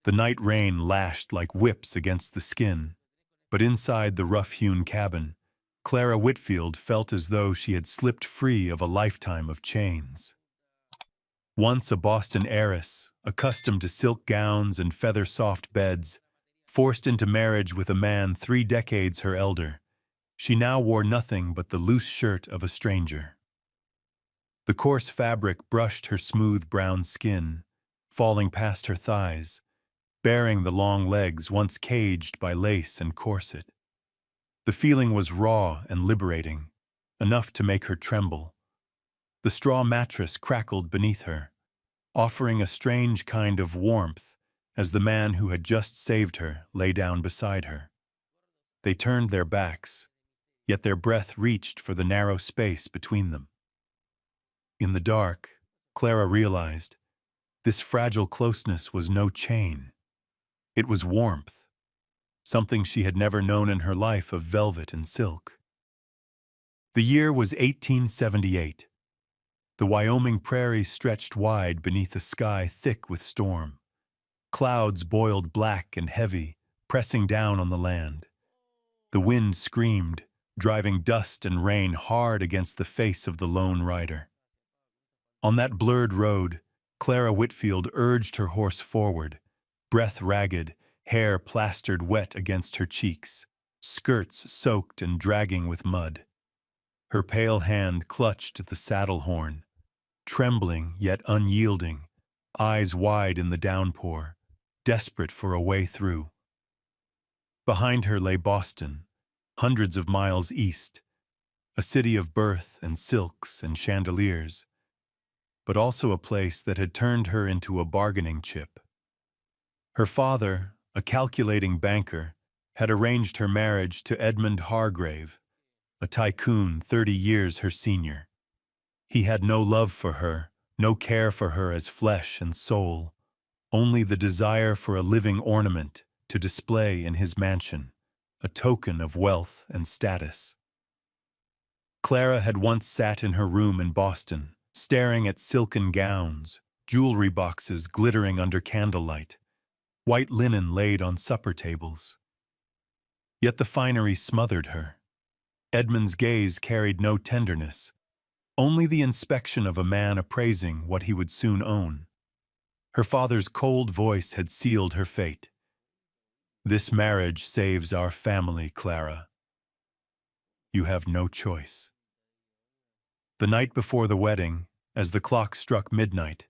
The night rain lashed like whips against the skin, but inside the rough-hewn cabin, Clara Whitfield felt as though she had slipped free of a lifetime of chains. Once a Boston heiress, accustomed to silk gowns and feather-soft beds, forced into marriage with a man 3 decades her elder, she now wore nothing but the loose shirt of a stranger. The coarse fabric brushed her smooth brown skin, falling past her thighs, baring the long legs once caged by lace and corset. The feeling was raw and liberating, enough to make her tremble. The straw mattress crackled beneath her, offering a strange kind of warmth as the man who had just saved her lay down beside her. They turned their backs, yet their breath reached for the narrow space between them. In the dark, Clara realized this fragile closeness was no chain. It was warmth, something she had never known in her life of velvet and silk. The year was 1878. The Wyoming prairie stretched wide beneath a sky thick with storm. Clouds boiled black and heavy, pressing down on the land. The wind screamed, driving dust and rain hard against the face of the lone rider. On that blurred road, Clara Whitfield urged her horse forward, breath ragged, hair plastered wet against her cheeks, skirts soaked and dragging with mud. Her pale hand clutched the saddle horn, trembling yet unyielding, eyes wide in the downpour, desperate for a way through. Behind her lay Boston, hundreds of miles east, a city of birth and silks and chandeliers, but also a place that had turned her into a bargaining chip. Her father, a calculating banker, had arranged her marriage to Edmund Hargrave, a tycoon 30 years her senior. He had no love for her, no care for her as flesh and soul, only the desire for a living ornament to display in his mansion, a token of wealth and status. Clara had once sat in her room in Boston, staring at silken gowns, jewelry boxes glittering under candlelight, white linen laid on supper tables. Yet the finery smothered her. Edmund's gaze carried no tenderness, only the inspection of a man appraising what he would soon own. Her father's cold voice had sealed her fate. "This marriage saves our family, Clara. You have no choice." The night before the wedding, as the clock struck midnight,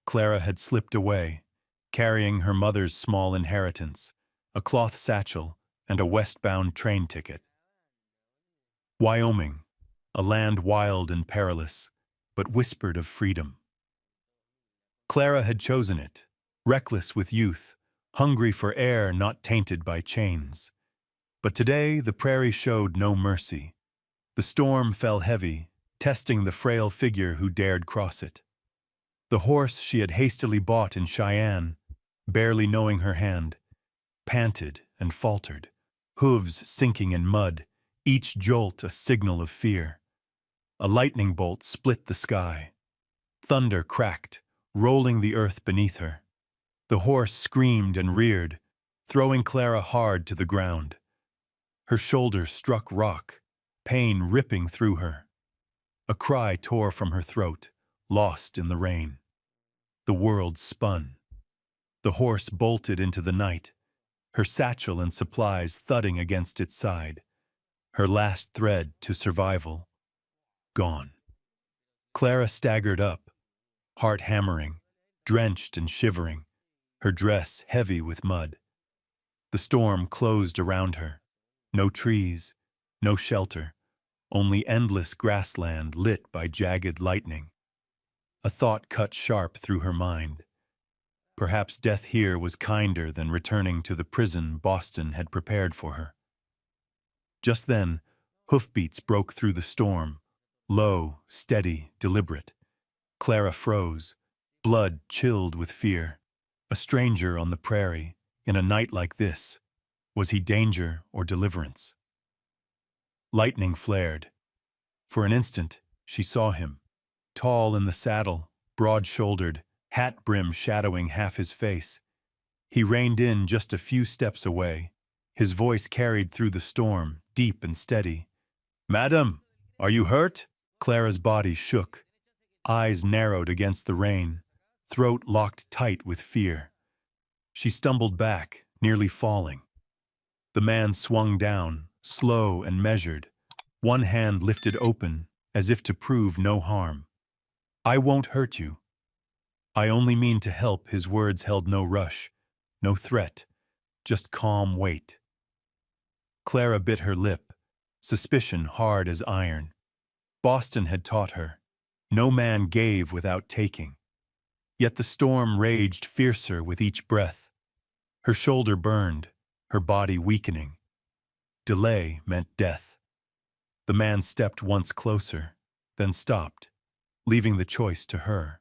Clara had slipped away, carrying her mother's small inheritance, a cloth satchel, and a westbound train ticket. Wyoming, a land wild and perilous, but whispered of freedom. Clara had chosen it, reckless with youth, hungry for air not tainted by chains. But today the prairie showed no mercy. The storm fell heavy, testing the frail figure who dared cross it. The horse she had hastily bought in Cheyenne, barely knowing her hand, panted and faltered, hooves sinking in mud, each jolt a signal of fear. A lightning bolt split the sky. Thunder cracked, rolling the earth beneath her. The horse screamed and reared, throwing Clara hard to the ground. Her shoulder struck rock, pain ripping through her. A cry tore from her throat, lost in the rain. The world spun. The horse bolted into the night, her satchel and supplies thudding against its side. Her last thread to survival, gone. Clara staggered up, heart hammering, drenched and shivering, her dress heavy with mud. The storm closed around her. No trees, no shelter, only endless grassland lit by jagged lightning. A thought cut sharp through her mind. Perhaps death here was kinder than returning to the prison Boston had prepared for her. Just then, hoofbeats broke through the storm, low, steady, deliberate. Clara froze, blood chilled with fear. A stranger on the prairie, in a night like this, was he danger or deliverance? Lightning flared. For an instant, she saw him, tall in the saddle, broad-shouldered, hat brim shadowing half his face. He reined in just a few steps away. His voice carried through the storm, deep and steady. "Madam, are you hurt?" Clara's body shook. Eyes narrowed against the rain, throat locked tight with fear. She stumbled back, nearly falling. The man swung down, slow and measured, one hand lifted open, as if to prove no harm. "I won't hurt you. I only mean to help." His words held no rush, no threat, just calm weight. Clara bit her lip, suspicion hard as iron. Boston had taught her, no man gave without taking. Yet the storm raged fiercer with each breath. Her shoulder burned, her body weakening. Delay meant death. The man stepped once closer, then stopped, leaving the choice to her.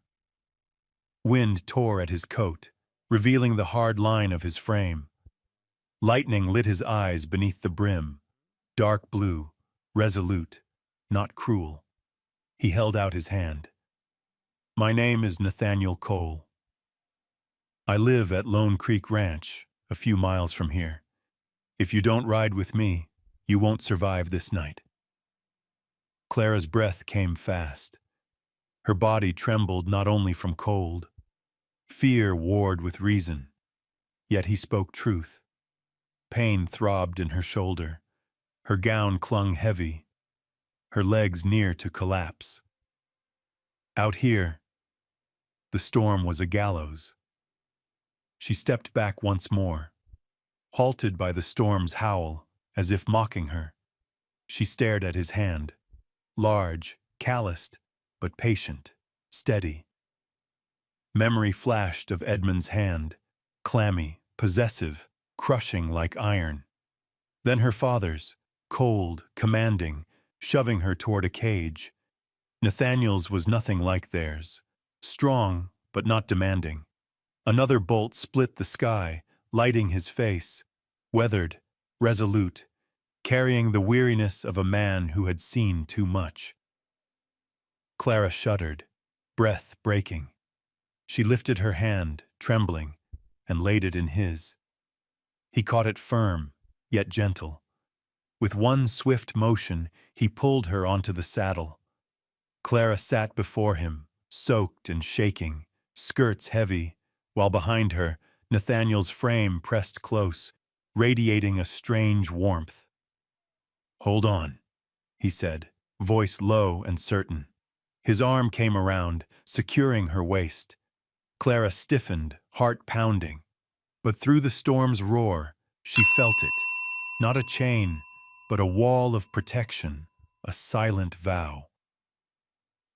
Wind tore at his coat, revealing the hard line of his frame. Lightning lit his eyes beneath the brim, dark blue, resolute, not cruel. He held out his hand. "My name is Nathaniel Cole. I live at Lone Creek Ranch, a few miles from here. If you don't ride with me, you won't survive this night." Clara's breath came fast. Her body trembled not only from cold. Fear warred with reason. Yet he spoke truth. Pain throbbed in her shoulder. Her gown clung heavy, her legs near to collapse. Out here, the storm was a gallows. She stepped back once more, halted by the storm's howl, as if mocking her. She stared at his hand, large, calloused, but patient, steady. Memory flashed of Edmund's hand, clammy, possessive, crushing like iron. Then her father's, cold, commanding, shoving her toward a cage. Nathaniel's was nothing like theirs, strong but not demanding. Another bolt split the sky, lighting his face, weathered, resolute, carrying the weariness of a man who had seen too much. Clara shuddered, breath breaking. She lifted her hand, trembling, and laid it in his. He caught it firm, yet gentle. With one swift motion, he pulled her onto the saddle. Clara sat before him, soaked and shaking, skirts heavy, while behind her, Nathaniel's frame pressed close, radiating a strange warmth. "Hold on," he said, voice low and certain. His arm came around, securing her waist. Clara stiffened, heart pounding. But through the storm's roar, she felt it. Not a chain, but a wall of protection, a silent vow.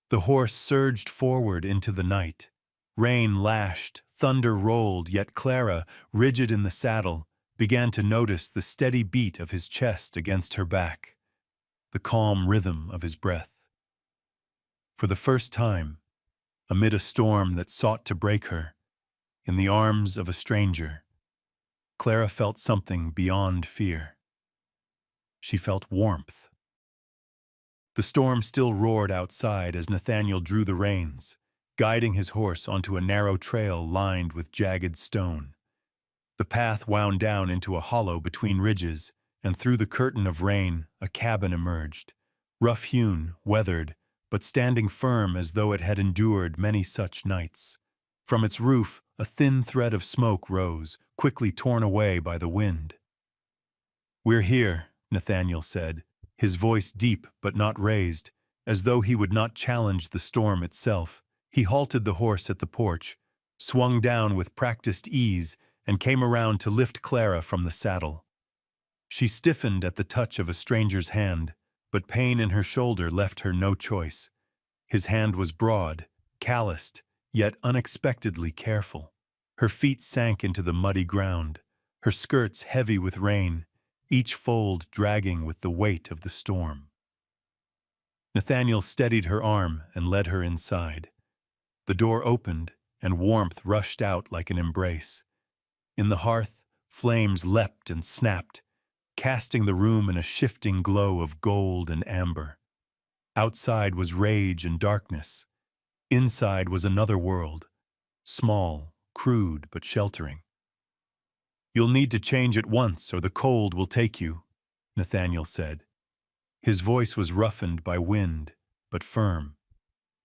The horse surged forward into the night. Rain lashed, thunder rolled, yet Clara, rigid in the saddle, began to notice the steady beat of his chest against her back, the calm rhythm of his breath. For the first time, amid a storm that sought to break her, in the arms of a stranger, Clara felt something beyond fear. She felt warmth. The storm still roared outside as Nathaniel drew the reins, guiding his horse onto a narrow trail lined with jagged stone. The path wound down into a hollow between ridges, and through the curtain of rain, a cabin emerged, rough-hewn, weathered, but standing firm as though it had endured many such nights. From its roof, a thin thread of smoke rose, quickly torn away by the wind. "We're here," Nathaniel said, his voice deep but not raised, as though he would not challenge the storm itself. He halted the horse at the porch, swung down with practiced ease, and came around to lift Clara from the saddle. She stiffened at the touch of a stranger's hand, but pain in her shoulder left her no choice. His hand was broad, calloused, yet unexpectedly careful. Her feet sank into the muddy ground, her skirts heavy with rain, each fold dragging with the weight of the storm. Nathaniel steadied her arm and led her inside. The door opened, and warmth rushed out like an embrace. In the hearth, flames leapt and snapped, casting the room in a shifting glow of gold and amber. Outside was rage and darkness. Inside was another world, small, crude, but sheltering. You'll need to change at once or the cold will take you, Nathaniel said. His voice was roughened by wind, but firm.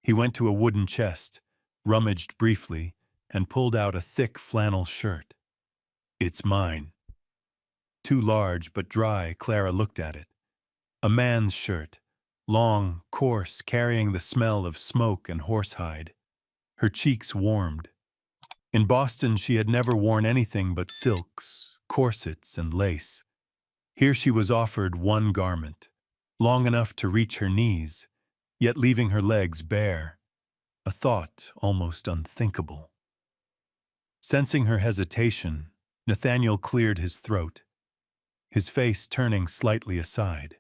He went to a wooden chest, rummaged briefly, and pulled out a thick flannel shirt. It's mine. Too large but dry, Clara looked at it. A man's shirt, long, coarse, carrying the smell of smoke and horsehide. Her cheeks warmed. In Boston, she had never worn anything but silks, corsets, and lace. Here she was offered one garment, long enough to reach her knees, yet leaving her legs bare, a thought almost unthinkable. Sensing her hesitation, Nathaniel cleared his throat, his face turning slightly aside.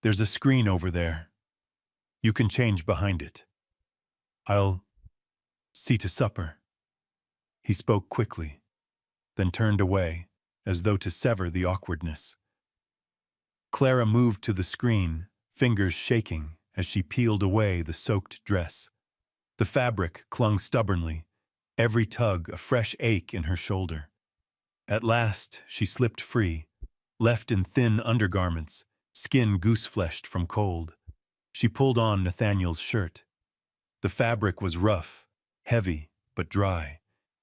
There's a screen over there. You can change behind it. I'll see to supper. He spoke quickly, then turned away, as though to sever the awkwardness. Clara moved to the screen, fingers shaking as she peeled away the soaked dress. The fabric clung stubbornly, every tug a fresh ache in her shoulder. At last, she slipped free, left in thin undergarments, skin goose-fleshed from cold. She pulled on Nathaniel's shirt. The fabric was rough, heavy, but dry,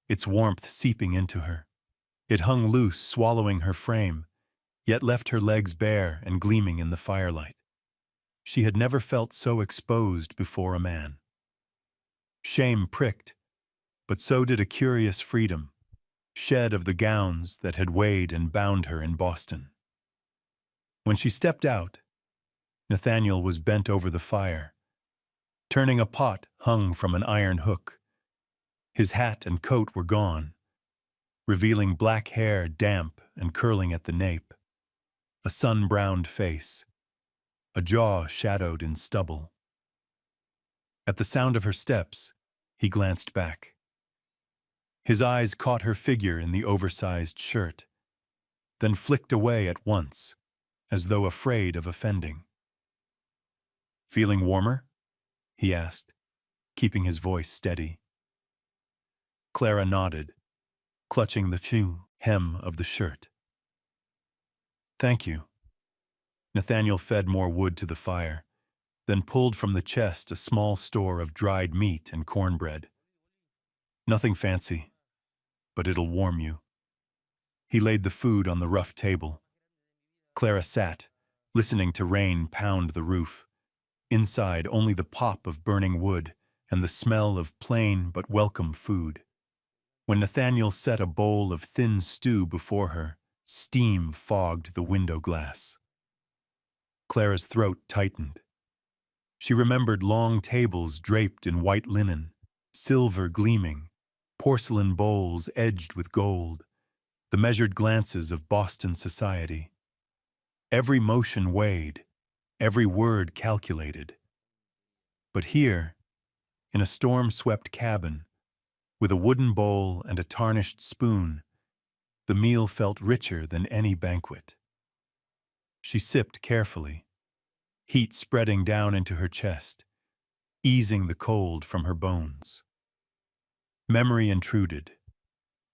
its warmth seeping into her. It hung loose, swallowing her frame, yet left her legs bare and gleaming in the firelight. She had never felt so exposed before a man. Shame pricked, but so did a curious freedom, shed of the gowns that had weighed and bound her in Boston. When she stepped out, Nathaniel was bent over the fire, turning a pot hung from an iron hook. His hat and coat were gone, revealing black hair damp and curling at the nape, a sun-browned face, a jaw shadowed in stubble. At the sound of her steps, he glanced back. His eyes caught her figure in the oversized shirt, then flicked away at once, as though afraid of offending. Feeling warmer? He asked, keeping his voice steady. Clara nodded, clutching the hem of the shirt. Thank you. Nathaniel fed more wood to the fire, then pulled from the chest a small store of dried meat and cornbread. Nothing fancy, but it'll warm you. He laid the food on the rough table. Clara sat, listening to rain pound the roof. Inside, only the pop of burning wood and the smell of plain but welcome food. When Nathaniel set a bowl of thin stew before her, steam fogged the window glass. Clara's throat tightened. She remembered long tables draped in white linen, silver gleaming, porcelain bowls edged with gold, the measured glances of Boston society. Every motion weighed, every word calculated. But here, in a storm-swept cabin, with a wooden bowl and a tarnished spoon, the meal felt richer than any banquet. She sipped carefully, heat spreading down into her chest, easing the cold from her bones. Memory intruded.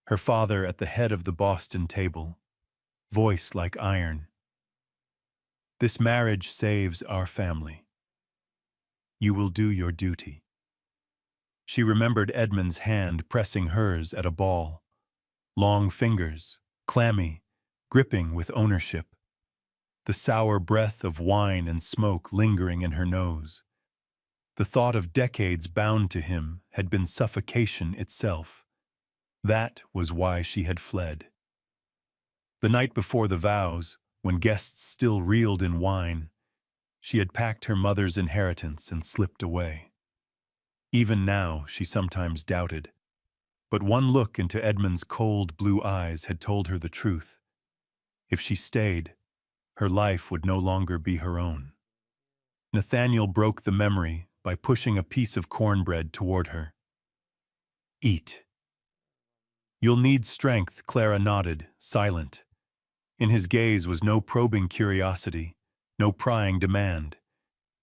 Her father at the head of the Boston table, voice like iron. This marriage saves our family. You will do your duty. She remembered Edmund's hand pressing hers at a ball, long fingers, clammy, gripping with ownership, the sour breath of wine and smoke lingering in her nose. The thought of decades bound to him had been suffocation itself. That was why she had fled. The night before the vows, when guests still reeled in wine, she had packed her mother's inheritance and slipped away. Even now, she sometimes doubted. But one look into Edmund's cold blue eyes had told her the truth. If she stayed, her life would no longer be her own. Nathaniel broke the memory by pushing a piece of cornbread toward her. Eat. You'll need strength, Clara nodded, silent. In his gaze was no probing curiosity, no prying demand.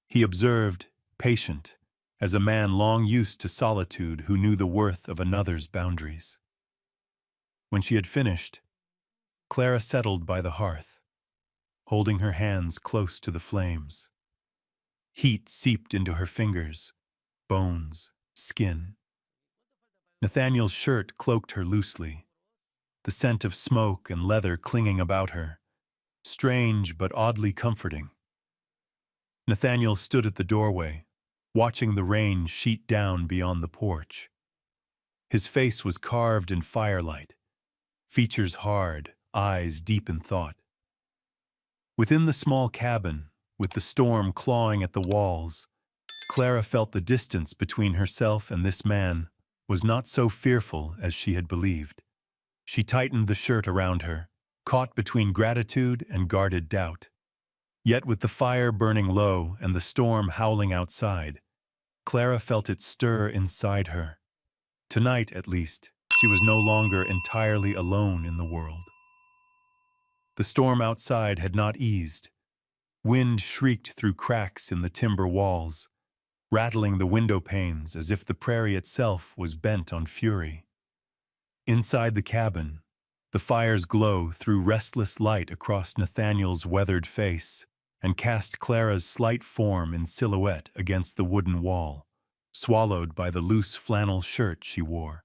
He observed, patient, as a man long used to solitude who knew the worth of another's boundaries. When she had finished, Clara settled by the hearth, holding her hands close to the flames. Heat seeped into her fingers, bones, skin. Nathaniel's shirt cloaked her loosely, the scent of smoke and leather clinging about her, strange but oddly comforting. Nathaniel stood at the doorway, watching the rain sheet down beyond the porch. His face was carved in firelight, features hard, eyes deep in thought. Within the small cabin, with the storm clawing at the walls, Clara felt the distance between herself and this man was not so fearful as she had believed. She tightened the shirt around her, caught between gratitude and guarded doubt. Yet with the fire burning low and the storm howling outside, Clara felt it stir inside her. Tonight, at least, she was no longer entirely alone in the world. The storm outside had not eased. Wind shrieked through cracks in the timber walls, rattling the window panes as if the prairie itself was bent on fury. Inside the cabin, the fire's glow threw restless light across Nathaniel's weathered face and cast Clara's slight form in silhouette against the wooden wall, swallowed by the loose flannel shirt she wore.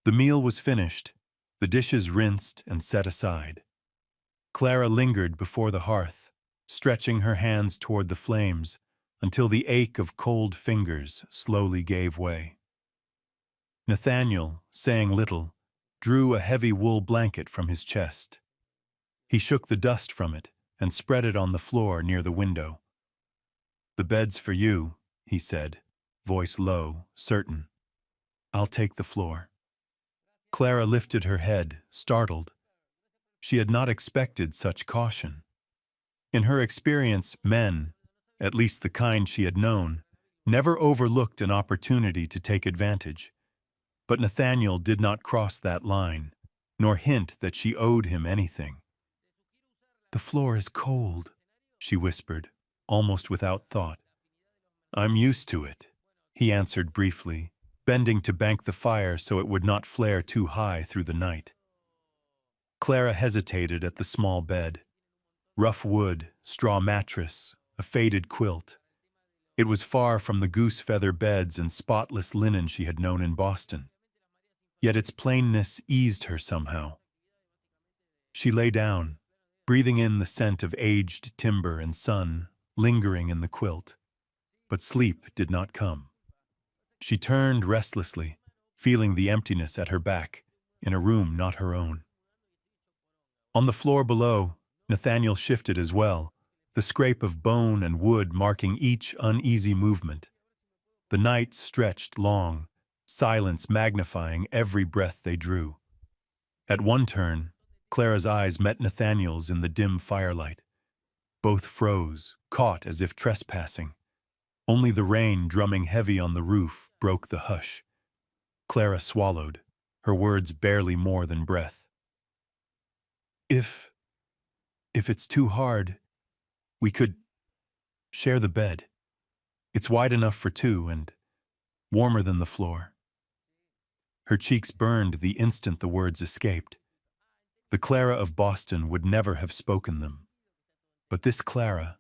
The meal was finished, the dishes rinsed and set aside. Clara lingered before the hearth, stretching her hands toward the flames until the ache of cold fingers slowly gave way. Nathaniel, saying little, drew a heavy wool blanket from his chest. He shook the dust from it and spread it on the floor near the window. "The bed's for you," he said, voice low, certain. "I'll take the floor." Clara lifted her head, startled. She had not expected such caution. In her experience, men, at least the kind she had known, never overlooked an opportunity to take advantage. But Nathaniel did not cross that line, nor hint that she owed him anything. "The floor is cold," she whispered, almost without thought. "I'm used to it," he answered briefly, bending to bank the fire so it would not flare too high through the night. Clara hesitated at the small bed. Rough wood, straw mattress, a faded quilt. It was far from the goose feather beds and spotless linen she had known in Boston. Yet its plainness eased her somehow. She lay down, breathing in the scent of aged timber and sun lingering in the quilt. But sleep did not come. She turned restlessly, feeling the emptiness at her back, in a room not her own. On the floor below, Nathaniel shifted as well, the scrape of bone and wood marking each uneasy movement. The night stretched long, silence magnifying every breath they drew. At one turn, Clara's eyes met Nathaniel's in the dim firelight. Both froze, caught as if trespassing. Only the rain drumming heavy on the roof broke the hush. Clara swallowed, her words barely more than breath. If it's too hard, we could share the bed. It's wide enough for two and warmer than the floor." Her cheeks burned the instant the words escaped. The Clara of Boston would never have spoken them. But this Clara,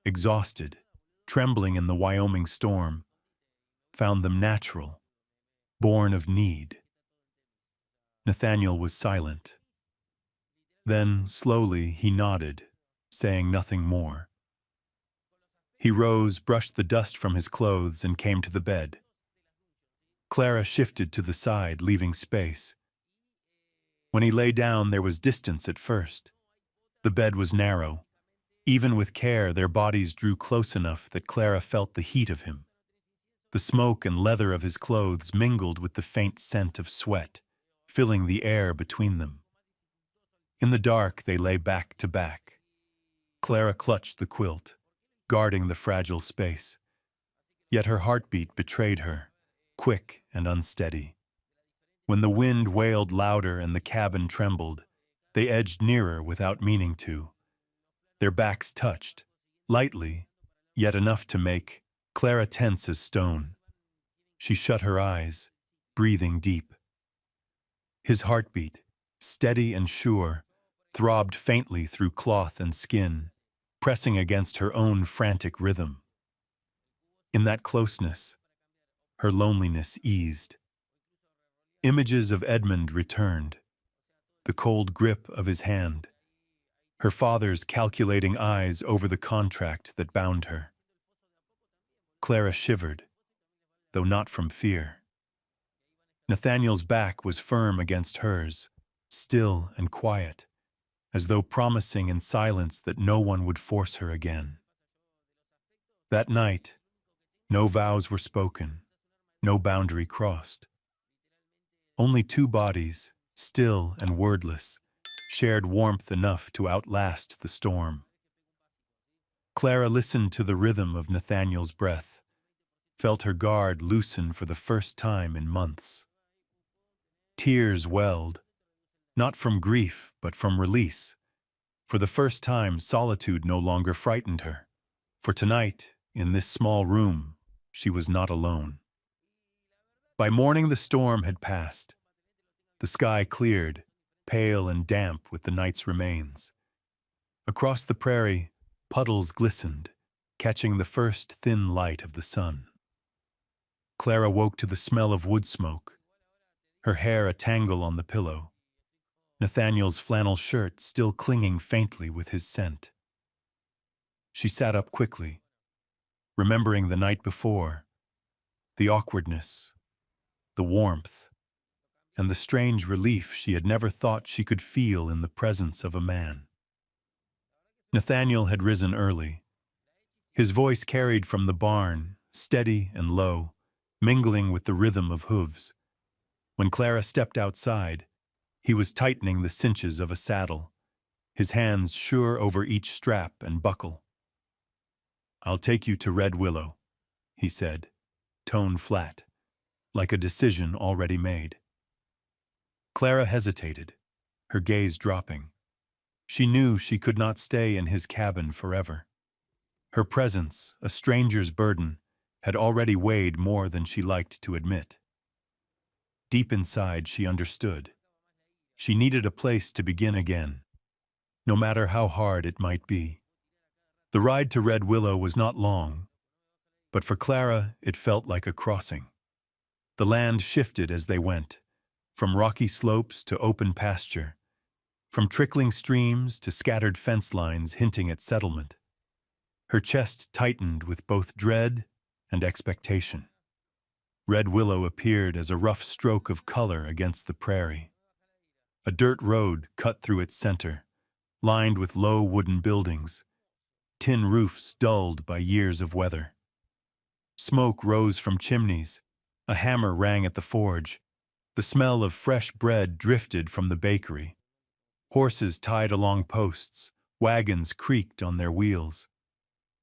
exhausted, trembling in the Wyoming storm, found them natural, born of need. Nathaniel was silent. Then, slowly, he nodded, saying nothing more. He rose, brushed the dust from his clothes, and came to the bed. Clara shifted to the side, leaving space. When he lay down, there was distance at first. The bed was narrow. Even with care, their bodies drew close enough that Clara felt the heat of him. The smoke and leather of his clothes mingled with the faint scent of sweat, filling the air between them. In the dark, they lay back to back. Clara clutched the quilt, guarding the fragile space. Yet her heartbeat betrayed her, quick and unsteady. When the wind wailed louder and the cabin trembled, they edged nearer without meaning to. Their backs touched, lightly, yet enough to make Clara tense as stone. She shut her eyes, breathing deep. His heartbeat, steady and sure, throbbed faintly through cloth and skin, pressing against her own frantic rhythm. In that closeness, her loneliness eased. Images of Edmund returned, the cold grip of his hand, her father's calculating eyes over the contract that bound her. Clara shivered, though not from fear. Nathaniel's back was firm against hers, still and quiet, as though promising in silence that no one would force her again. That night, no vows were spoken, no boundary crossed. Only two bodies, still and wordless, shared warmth enough to outlast the storm. Clara listened to the rhythm of Nathaniel's breath, felt her guard loosen for the first time in months. Tears welled, not from grief but from release. For the first time, solitude no longer frightened her. For tonight, in this small room, she was not alone. By morning the storm had passed. The sky cleared, pale and damp with the night's remains. Across the prairie, puddles glistened, catching the first thin light of the sun. Clara woke to the smell of wood smoke, her hair a tangle on the pillow, Nathaniel's flannel shirt still clinging faintly with his scent. She sat up quickly, remembering the night before, the awkwardness, the warmth, and the strange relief she had never thought she could feel in the presence of a man. Nathaniel had risen early. His voice carried from the barn, steady and low, mingling with the rhythm of hooves. When Clara stepped outside, he was tightening the cinches of a saddle, his hands sure over each strap and buckle. "I'll take you to Red Willow," he said, tone flat, like a decision already made. Clara hesitated, her gaze dropping. She knew she could not stay in his cabin forever. Her presence, a stranger's burden, had already weighed more than she liked to admit. Deep inside, she understood. She needed a place to begin again, no matter how hard it might be. The ride to Red Willow was not long, but for Clara it felt like a crossing. The land shifted as they went, from rocky slopes to open pasture, from trickling streams to scattered fence lines hinting at settlement. Her chest tightened with both dread and expectation. Red Willow appeared as a rough stroke of color against the prairie. A dirt road cut through its center, lined with low wooden buildings, tin roofs dulled by years of weather. Smoke rose from chimneys, a hammer rang at the forge, the smell of fresh bread drifted from the bakery. Horses tied along posts, wagons creaked on their wheels.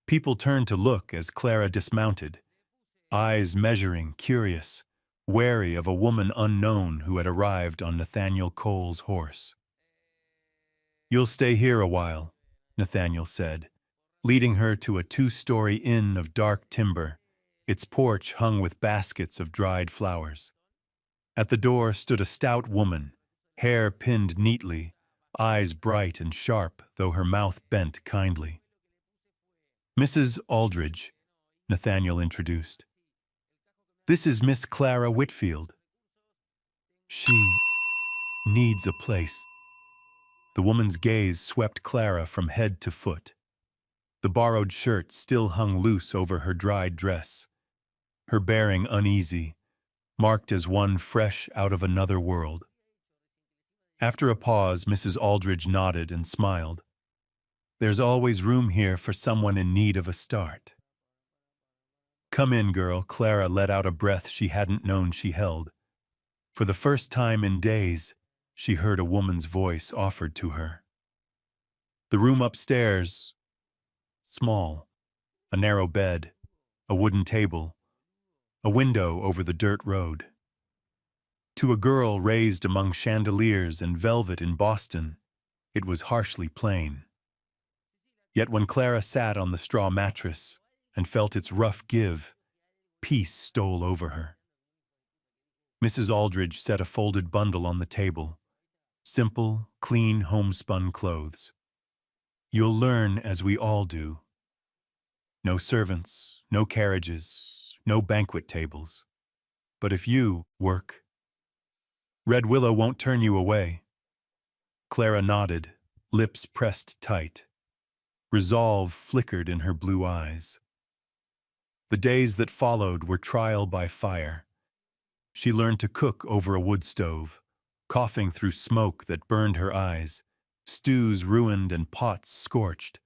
People turned to look as Clara dismounted, eyes measuring, curious, wary of a woman unknown who had arrived on Nathaniel Cole's horse. "You'll stay here a while," Nathaniel said, leading her to a two-story inn of dark timber, its porch hung with baskets of dried flowers. At the door stood a stout woman, hair pinned neatly, eyes bright and sharp, though her mouth bent kindly. "Mrs. Aldridge," Nathaniel introduced. "This is Miss Clara Whitfield. She needs a place." The woman's gaze swept Clara from head to foot. The borrowed shirt still hung loose over her dried dress, her bearing uneasy, marked as one fresh out of another world. After a pause, Mrs. Aldridge nodded and smiled. "There's always room here for someone in need of a start." "Come in, girl," Clara let out a breath she hadn't known she held. For the first time in days, she heard a woman's voice offered to her. The room upstairs, small, a narrow bed, a wooden table, a window over the dirt road. To a girl raised among chandeliers and velvet in Boston, it was harshly plain. Yet when Clara sat on the straw mattress and felt its rough give, peace stole over her. Mrs. Aldridge set a folded bundle on the table. Simple, clean, homespun clothes. You'll learn as we all do. No servants, no carriages, no banquet tables. But if you work, Red Willow won't turn you away. Clara nodded, lips pressed tight. Resolve flickered in her blue eyes. The days that followed were trial by fire. She learned to cook over a wood stove, coughing through smoke that burned her eyes, stews ruined and pots scorched.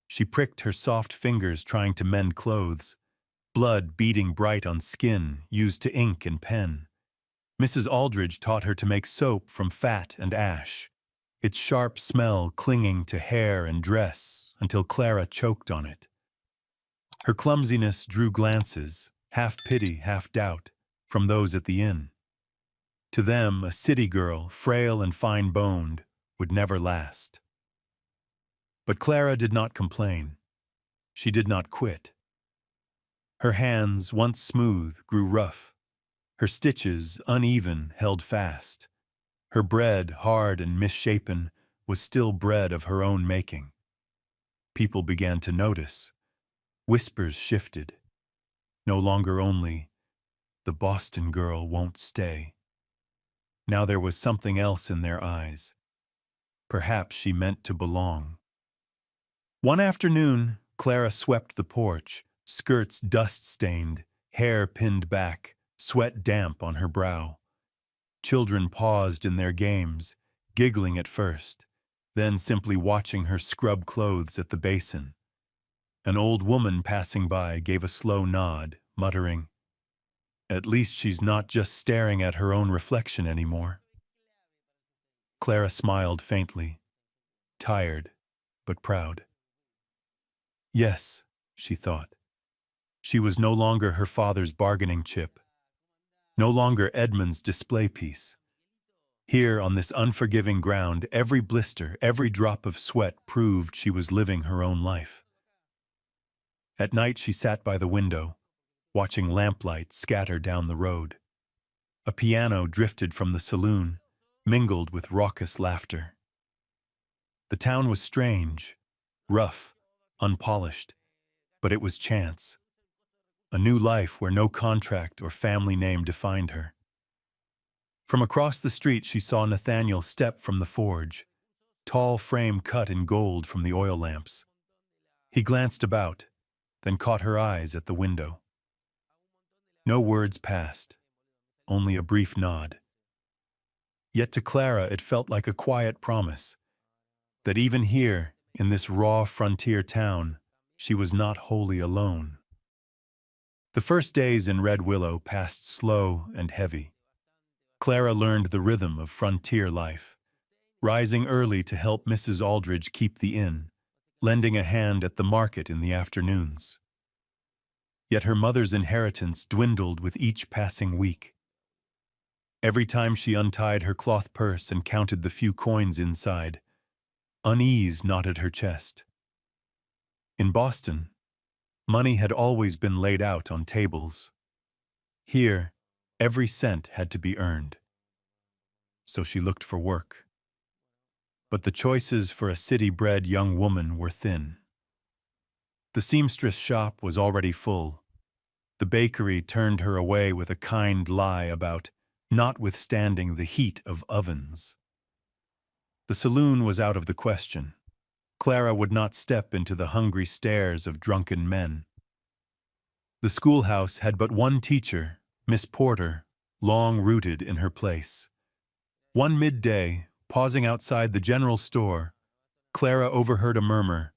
She pricked her soft fingers trying to mend clothes, blood beading bright on skin used to ink and pen. Mrs. Aldridge taught her to make soap from fat and ash, its sharp smell clinging to hair and dress until Clara choked on it. Her clumsiness drew glances, half pity, half doubt, from those at the inn. To them, a city girl, frail and fine-boned, would never last. But Clara did not complain. She did not quit. Her hands, once smooth, grew rough. Her stitches, uneven, held fast. Her bread, hard and misshapen, was still bread of her own making. People began to notice. Whispers shifted. No longer only, "The Boston girl won't stay." Now there was something else in their eyes. Perhaps she meant to belong. One afternoon, Clara swept the porch, skirts dust-stained, hair pinned back, sweat damp on her brow. Children paused in their games, giggling at first, then simply watching her scrub clothes at the basin. An old woman passing by gave a slow nod, muttering, "At least she's not just staring at her own reflection anymore." Clara smiled faintly, tired but proud. Yes, she thought. She was no longer her father's bargaining chip, no longer Edmund's display piece. Here on this unforgiving ground, every blister, every drop of sweat proved she was living her own life. At night she sat by the window, watching lamplight scatter down the road. A piano drifted from the saloon, mingled with raucous laughter. The town was strange, rough, unpolished, but it was chance. A new life where no contract or family name defined her. From across the street she saw Nathaniel step from the forge, tall frame cut in gold from the oil lamps. He glanced about, then caught her eyes at the window. No words passed, only a brief nod. Yet to Clara it felt like a quiet promise, that even here, in this raw frontier town, she was not wholly alone. The first days in Red Willow passed slow and heavy. Clara learned the rhythm of frontier life, rising early to help Mrs. Aldridge keep the inn, lending a hand at the market in the afternoons. Yet her mother's inheritance dwindled with each passing week. Every time she untied her cloth purse and counted the few coins inside, unease knotted her chest. In Boston, money had always been laid out on tables. Here, every cent had to be earned. So she looked for work. But the choices for a city-bred young woman were thin. The seamstress shop was already full. The bakery turned her away with a kind lie about notwithstanding the heat of ovens. The saloon was out of the question. Clara would not step into the hungry stares of drunken men. The schoolhouse had but one teacher, Miss Porter, long rooted in her place. One midday, pausing outside the general store, Clara overheard a murmur,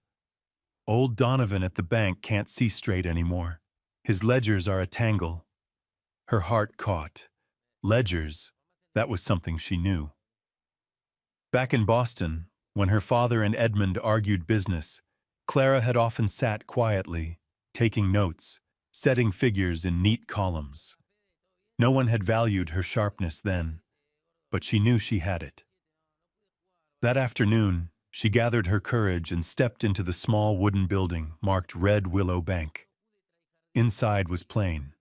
"Old Donovan at the bank can't see straight anymore. His ledgers are a tangle." Her heart caught. Ledgers, that was something she knew. Back in Boston, when her father and Edmund argued business, Clara had often sat quietly, taking notes, setting figures in neat columns. No one had valued her sharpness then, but she knew she had it. That afternoon, she gathered her courage and stepped into the small wooden building marked Red Willow Bank. Inside was plain.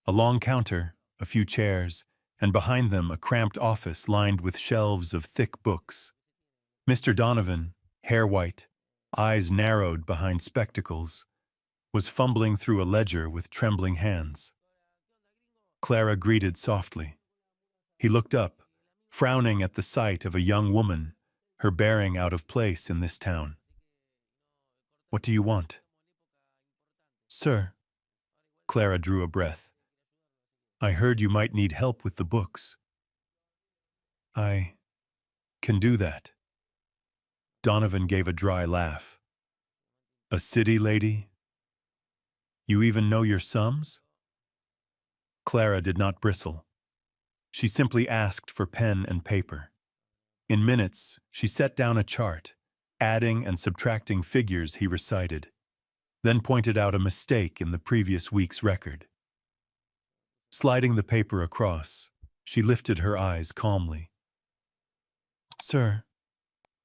A long counter, a few chairs, and behind them a cramped office lined with shelves of thick books. Mr. Donovan, hair white, eyes narrowed behind spectacles, was fumbling through a ledger with trembling hands. Clara greeted softly. He looked up, frowning at the sight of a young woman, her bearing out of place in this town. "What do you want?" "Sir," Clara drew a breath. "I heard you might need help with the books." "I can do that." Donovan gave a dry laugh. "A city lady? You even know your sums?" Clara did not bristle. She simply asked for pen and paper. In minutes, she set down a chart, adding and subtracting figures he recited, then pointed out a mistake in the previous week's record. Sliding the paper across, she lifted her eyes calmly. "Sir,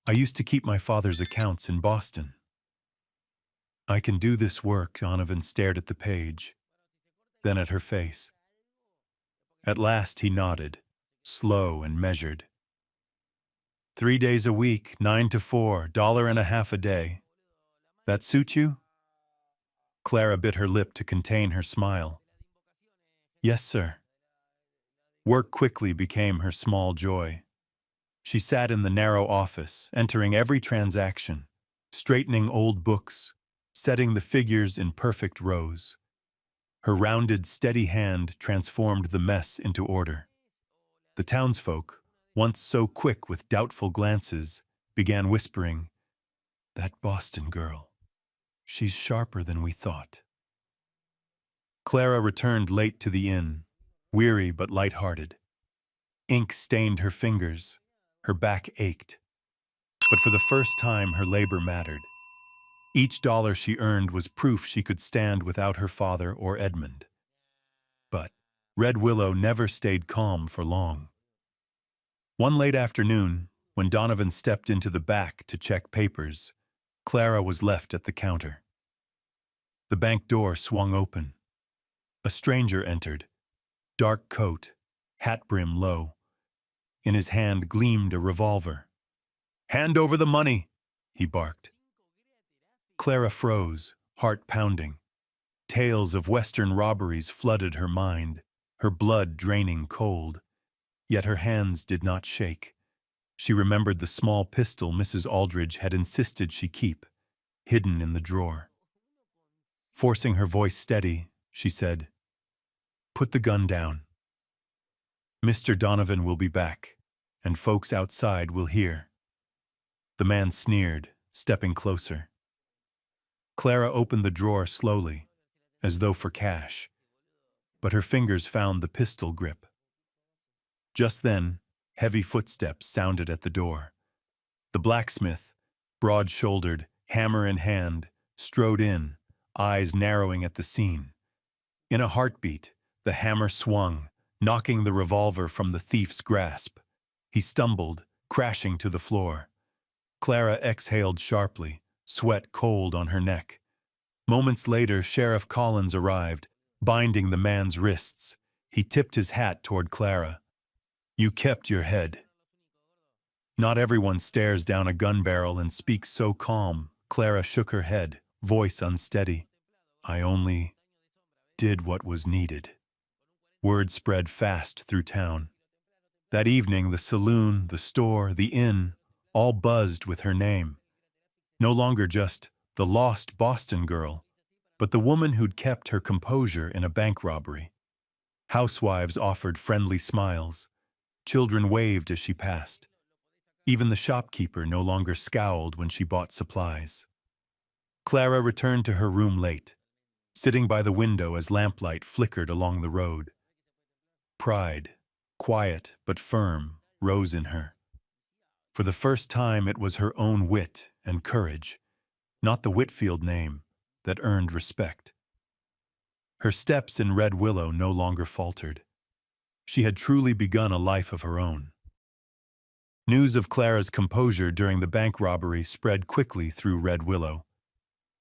I used to keep my father's accounts in Boston." "I can do this work." Donovan stared at the page, then at her face. At last he nodded, slow and measured. 3 days a week, 9 to 4, $1.50 a day. That suit you?" Clara bit her lip to contain her smile. "Yes, sir." Work quickly became her small joy. She sat in the narrow office, entering every transaction, straightening old books, setting the figures in perfect rows. Her rounded, steady hand transformed the mess into order. The townsfolk, once so quick with doubtful glances, began whispering, "That Boston girl. She's sharper than we thought." Clara returned late to the inn, weary but light-hearted. Ink stained her fingers, her back ached. But for the first time, her labor mattered. Each dollar she earned was proof she could stand without her father or Edmund. But Red Willow never stayed calm for long. One late afternoon, when Donovan stepped into the back to check papers, Clara was left at the counter. The bank door swung open. A stranger entered, dark coat, hat brim low. In his hand gleamed a revolver. "Hand over the money," he barked. Clara froze, heart pounding. Tales of Western robberies flooded her mind, her blood draining cold. Yet her hands did not shake. She remembered the small pistol Mrs. Aldridge had insisted she keep, hidden in the drawer. Forcing her voice steady, she said, "Put the gun down. Mr. Donovan will be back, and folks outside will hear." The man sneered, stepping closer. Clara opened the drawer slowly, as though for cash, but her fingers found the pistol grip. Just then, heavy footsteps sounded at the door. The blacksmith, broad-shouldered, hammer in hand, strode in, eyes narrowing at the scene. In a heartbeat, the hammer swung, knocking the revolver from the thief's grasp. He stumbled, crashing to the floor. Clara exhaled sharply, sweat cold on her neck. Moments later, Sheriff Collins arrived, binding the man's wrists. He tipped his hat toward Clara. "You kept your head." Not everyone stares down a gun barrel and speaks so calm. Clara shook her head, voice unsteady. "I only did what was needed." Word spread fast through town. That evening, the saloon, the store, the inn, all buzzed with her name. No longer just the lost Boston girl, but the woman who'd kept her composure in a bank robbery. Housewives offered friendly smiles. Children waved as she passed. Even the shopkeeper no longer scowled when she bought supplies. Clara returned to her room late, sitting by the window as lamplight flickered along the road. Pride, quiet but firm, rose in her. For the first time it was her own wit and courage, not the Whitfield name, that earned respect. Her steps in Red Willow no longer faltered. She had truly begun a life of her own. News of Clara's composure during the bank robbery spread quickly through Red Willow.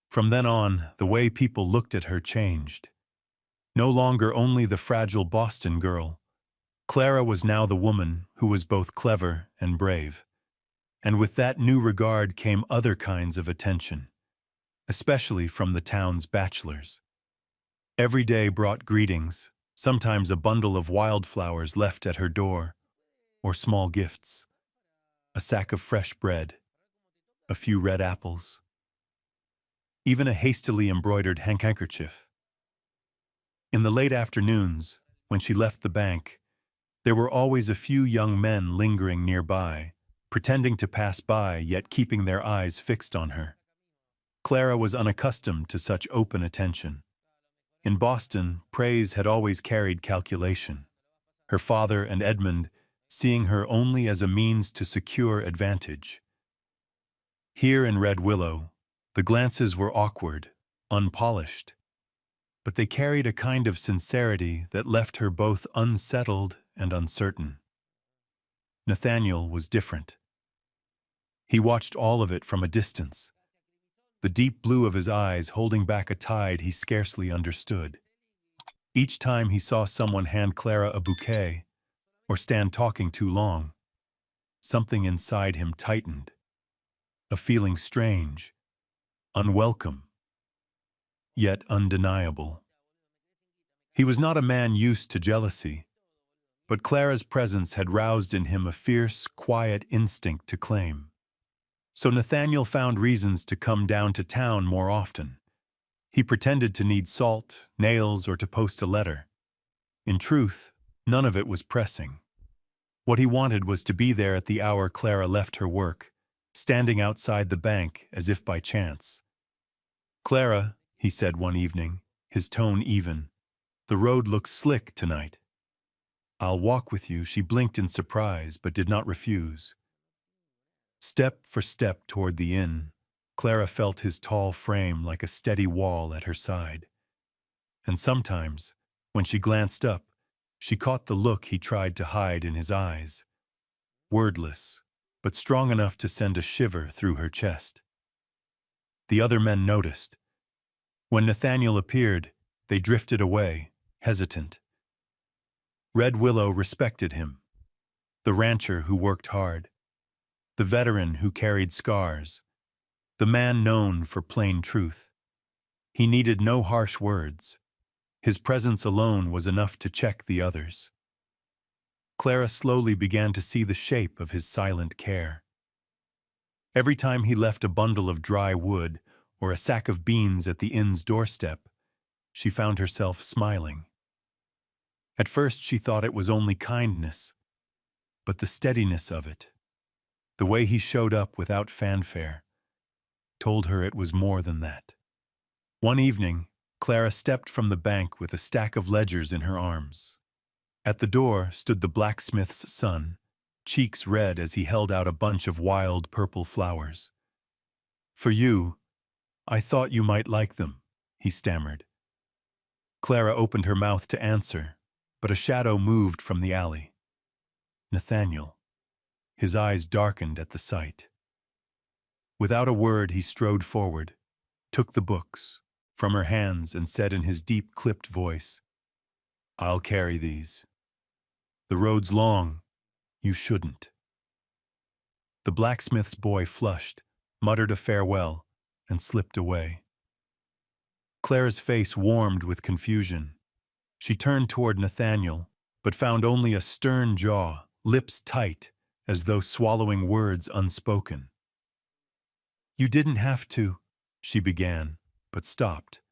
From then on, the way people looked at her changed. No longer only the fragile Boston girl, Clara was now the woman who was both clever and brave, and with that new regard came other kinds of attention, especially from the town's bachelors. Every day brought greetings, sometimes a bundle of wildflowers left at her door, or small gifts, a sack of fresh bread, a few red apples, even a hastily embroidered handkerchief. In the late afternoons, when she left the bank, there were always a few young men lingering nearby, pretending to pass by yet keeping their eyes fixed on her. Clara was unaccustomed to such open attention. In Boston, praise had always carried calculation, her father and Edmund seeing her only as a means to secure advantage. Here in Red Willow, the glances were awkward, unpolished, but they carried a kind of sincerity that left her both unsettled and uncertain. Nathaniel was different. He watched all of it from a distance, the deep blue of his eyes holding back a tide he scarcely understood. Each time he saw someone hand Clara a bouquet or stand talking too long, something inside him tightened, a feeling strange, unwelcome, yet undeniable. He was not a man used to jealousy, but Clara's presence had roused in him a fierce, quiet instinct to claim. So Nathaniel found reasons to come down to town more often. He pretended to need salt, nails, or to post a letter. In truth, none of it was pressing. What he wanted was to be there at the hour Clara left her work, standing outside the bank as if by chance. "Clara," he said one evening, his tone even, "the road looks slick tonight." "I'll walk with you," she blinked in surprise but did not refuse. Step for step toward the inn, Clara felt his tall frame like a steady wall at her side. And sometimes, when she glanced up, she caught the look he tried to hide in his eyes, wordless, but strong enough to send a shiver through her chest. The other men noticed. When Nathaniel appeared, they drifted away, hesitant. Red Willow respected him, the rancher who worked hard, the veteran who carried scars, the man known for plain truth. He needed no harsh words. His presence alone was enough to check the others. Clara slowly began to see the shape of his silent care. Every time he left a bundle of dry wood or a sack of beans at the inn's doorstep, she found herself smiling. At first she thought it was only kindness, but the steadiness of it, the way he showed up without fanfare, told her it was more than that. One evening, Clara stepped from the bank with a stack of ledgers in her arms. At the door stood the blacksmith's son, cheeks red as he held out a bunch of wild purple flowers. "For you, I thought you might like them," he stammered. Clara opened her mouth to answer, but a shadow moved from the alley. Nathaniel. His eyes darkened at the sight. Without a word, he strode forward, took the books from her hands and said in his deep, clipped voice, "I'll carry these. The road's long. You shouldn't." The blacksmith's boy flushed, muttered a farewell, and slipped away. Clara's face warmed with confusion. She turned toward Nathaniel, but found only a stern jaw, lips tight, as though swallowing words unspoken. "You didn't have to," she began, but stopped.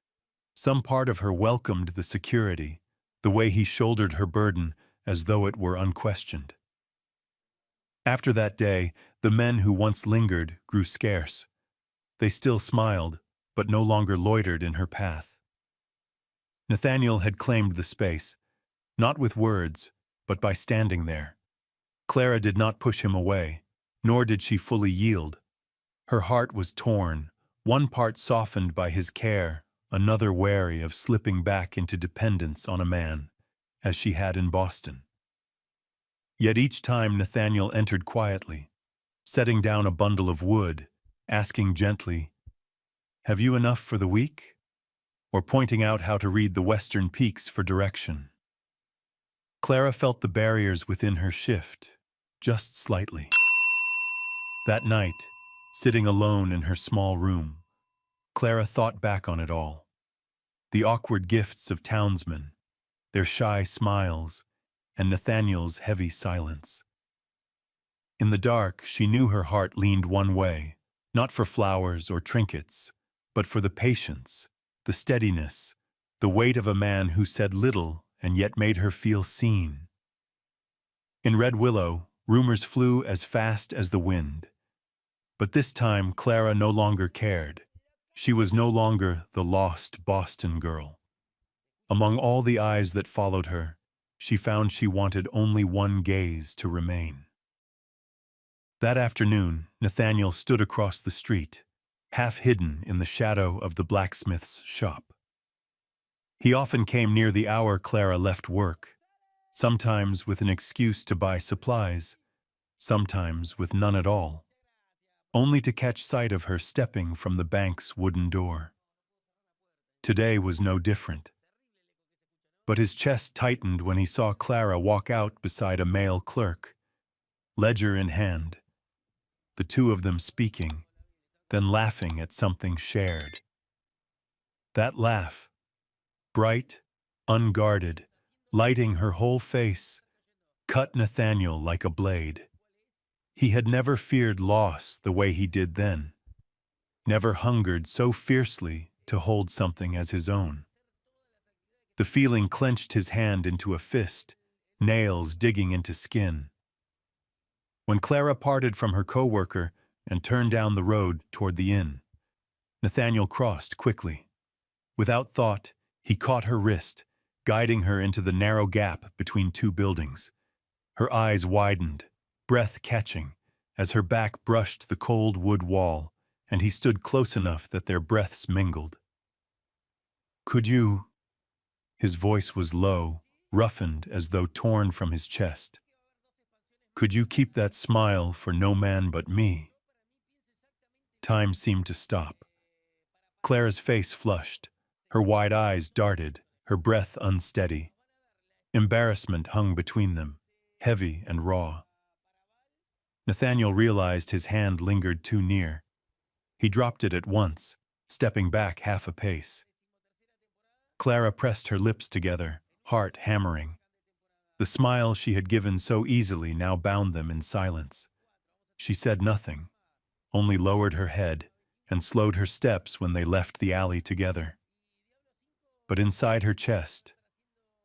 Some part of her welcomed the security, the way he shouldered her burden as though it were unquestioned. After that day, the men who once lingered grew scarce. They still smiled, but no longer loitered in her path. Nathaniel had claimed the space, not with words, but by standing there. Clara did not push him away, nor did she fully yield. Her heart was torn, one part softened by his care, another wary of slipping back into dependence on a man, as she had in Boston. Yet each time Nathaniel entered quietly, setting down a bundle of wood, asking gently, "Have you enough for the week?" or pointing out how to read the western peaks for direction. Clara felt the barriers within her shift, just slightly. That night, sitting alone in her small room, Clara thought back on it all. The awkward gifts of townsmen, their shy smiles, and Nathaniel's heavy silence. In the dark, she knew her heart leaned one way, not for flowers or trinkets, but for the patience, the steadiness, the weight of a man who said little and yet made her feel seen. In Red Willow, rumors flew as fast as the wind. But this time, Clara no longer cared. She was no longer the lost Boston girl. Among all the eyes that followed her, she found she wanted only one gaze to remain. That afternoon, Nathaniel stood across the street, half hidden in the shadow of the blacksmith's shop. He often came near the hour Clara left work, sometimes with an excuse to buy supplies, sometimes with none at all, only to catch sight of her stepping from the bank's wooden door. Today was no different. But his chest tightened when he saw Clara walk out beside a male clerk, ledger in hand, the two of them speaking, then laughing at something shared. That laugh, bright, unguarded, lighting her whole face, cut Nathaniel like a blade. He had never feared loss the way he did then, never hungered so fiercely to hold something as his own. The feeling clenched his hand into a fist, nails digging into skin. When Clara parted from her coworker and turned down the road toward the inn, Nathaniel crossed quickly. Without thought, he caught her wrist, guiding her into the narrow gap between two buildings. Her eyes widened, breath catching, as her back brushed the cold wood wall, and he stood close enough that their breaths mingled. "Could you?" His voice was low, roughened as though torn from his chest. "Could you keep that smile for no man but me?" Time seemed to stop. Clara's face flushed, her wide eyes darted, her breath unsteady. Embarrassment hung between them, heavy and raw. Nathaniel realized his hand lingered too near. He dropped it at once, stepping back half a pace. Clara pressed her lips together, heart hammering. The smile she had given so easily now bound them in silence. She said nothing, only lowered her head and slowed her steps when they left the alley together. But inside her chest,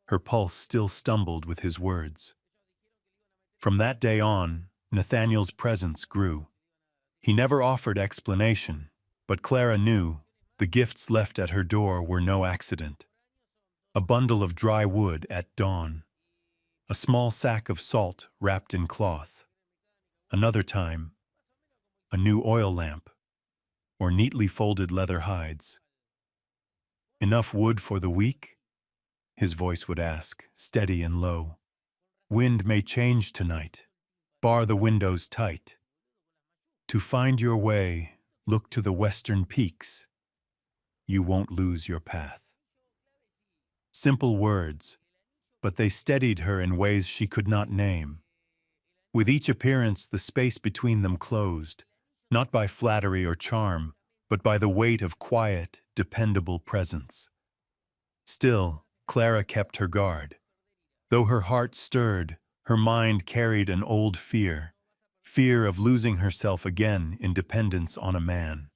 her pulse still stumbled with his words. From that day on, Nathaniel's presence grew. He never offered explanation, but Clara knew the gifts left at her door were no accident. A bundle of dry wood at dawn, a small sack of salt wrapped in cloth. Another time, a new oil lamp, or neatly folded leather hides. "Enough wood for the week?" his voice would ask, steady and low. "Wind may change tonight. Bar the windows tight. To find your way, look to the western peaks. You won't lose your path." Simple words, but they steadied her in ways she could not name. With each appearance, the space between them closed, not by flattery or charm, but by the weight of quiet, dependable presence. Still, Clara kept her guard. Though her heart stirred, her mind carried an old fear of losing herself again in dependence on a man.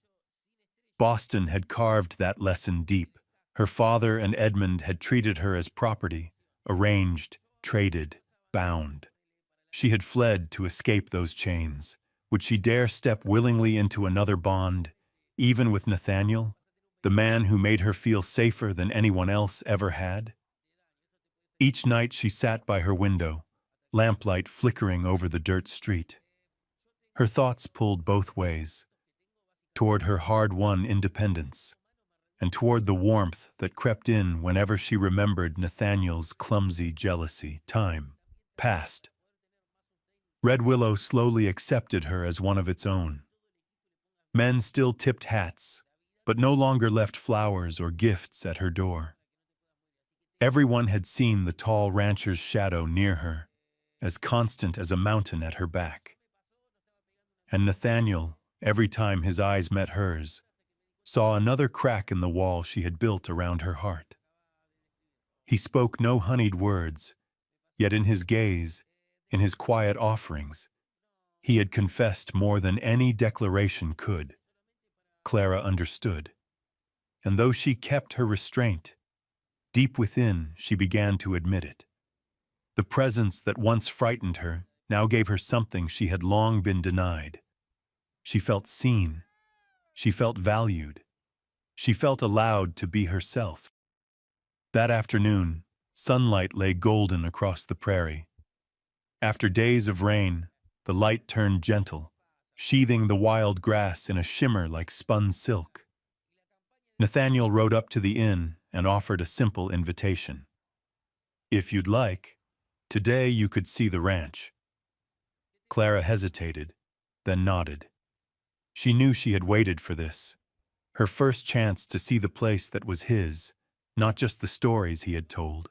Boston had carved that lesson deep. Her father and Edmund had treated her as property, arranged, traded, bound. She had fled to escape those chains. Would she dare step willingly into another bond, even with Nathaniel, the man who made her feel safer than anyone else ever had? Each night she sat by her window, lamplight flickering over the dirt street. Her thoughts pulled both ways, toward her hard-won independence, and toward the warmth that crept in whenever she remembered Nathaniel's clumsy jealousy. Time passed. Red Willow slowly accepted her as one of its own. Men still tipped hats, but no longer left flowers or gifts at her door. Everyone had seen the tall rancher's shadow near her, as constant as a mountain at her back. And Nathaniel, every time his eyes met hers, saw another crack in the wall she had built around her heart. He spoke no honeyed words, yet in his gaze, in his quiet offerings, he had confessed more than any declaration could. Clara understood, and though she kept her restraint, deep within she began to admit it. The presence that once frightened her now gave her something she had long been denied. She felt seen. She felt valued. She felt allowed to be herself. That afternoon, sunlight lay golden across the prairie. After days of rain, the light turned gentle, sheathing the wild grass in a shimmer like spun silk. Nathaniel rode up to the inn and offered a simple invitation. "If you'd like, today you could see the ranch." Clara hesitated, then nodded. She knew she had waited for this, her first chance to see the place that was his, not just the stories he had told.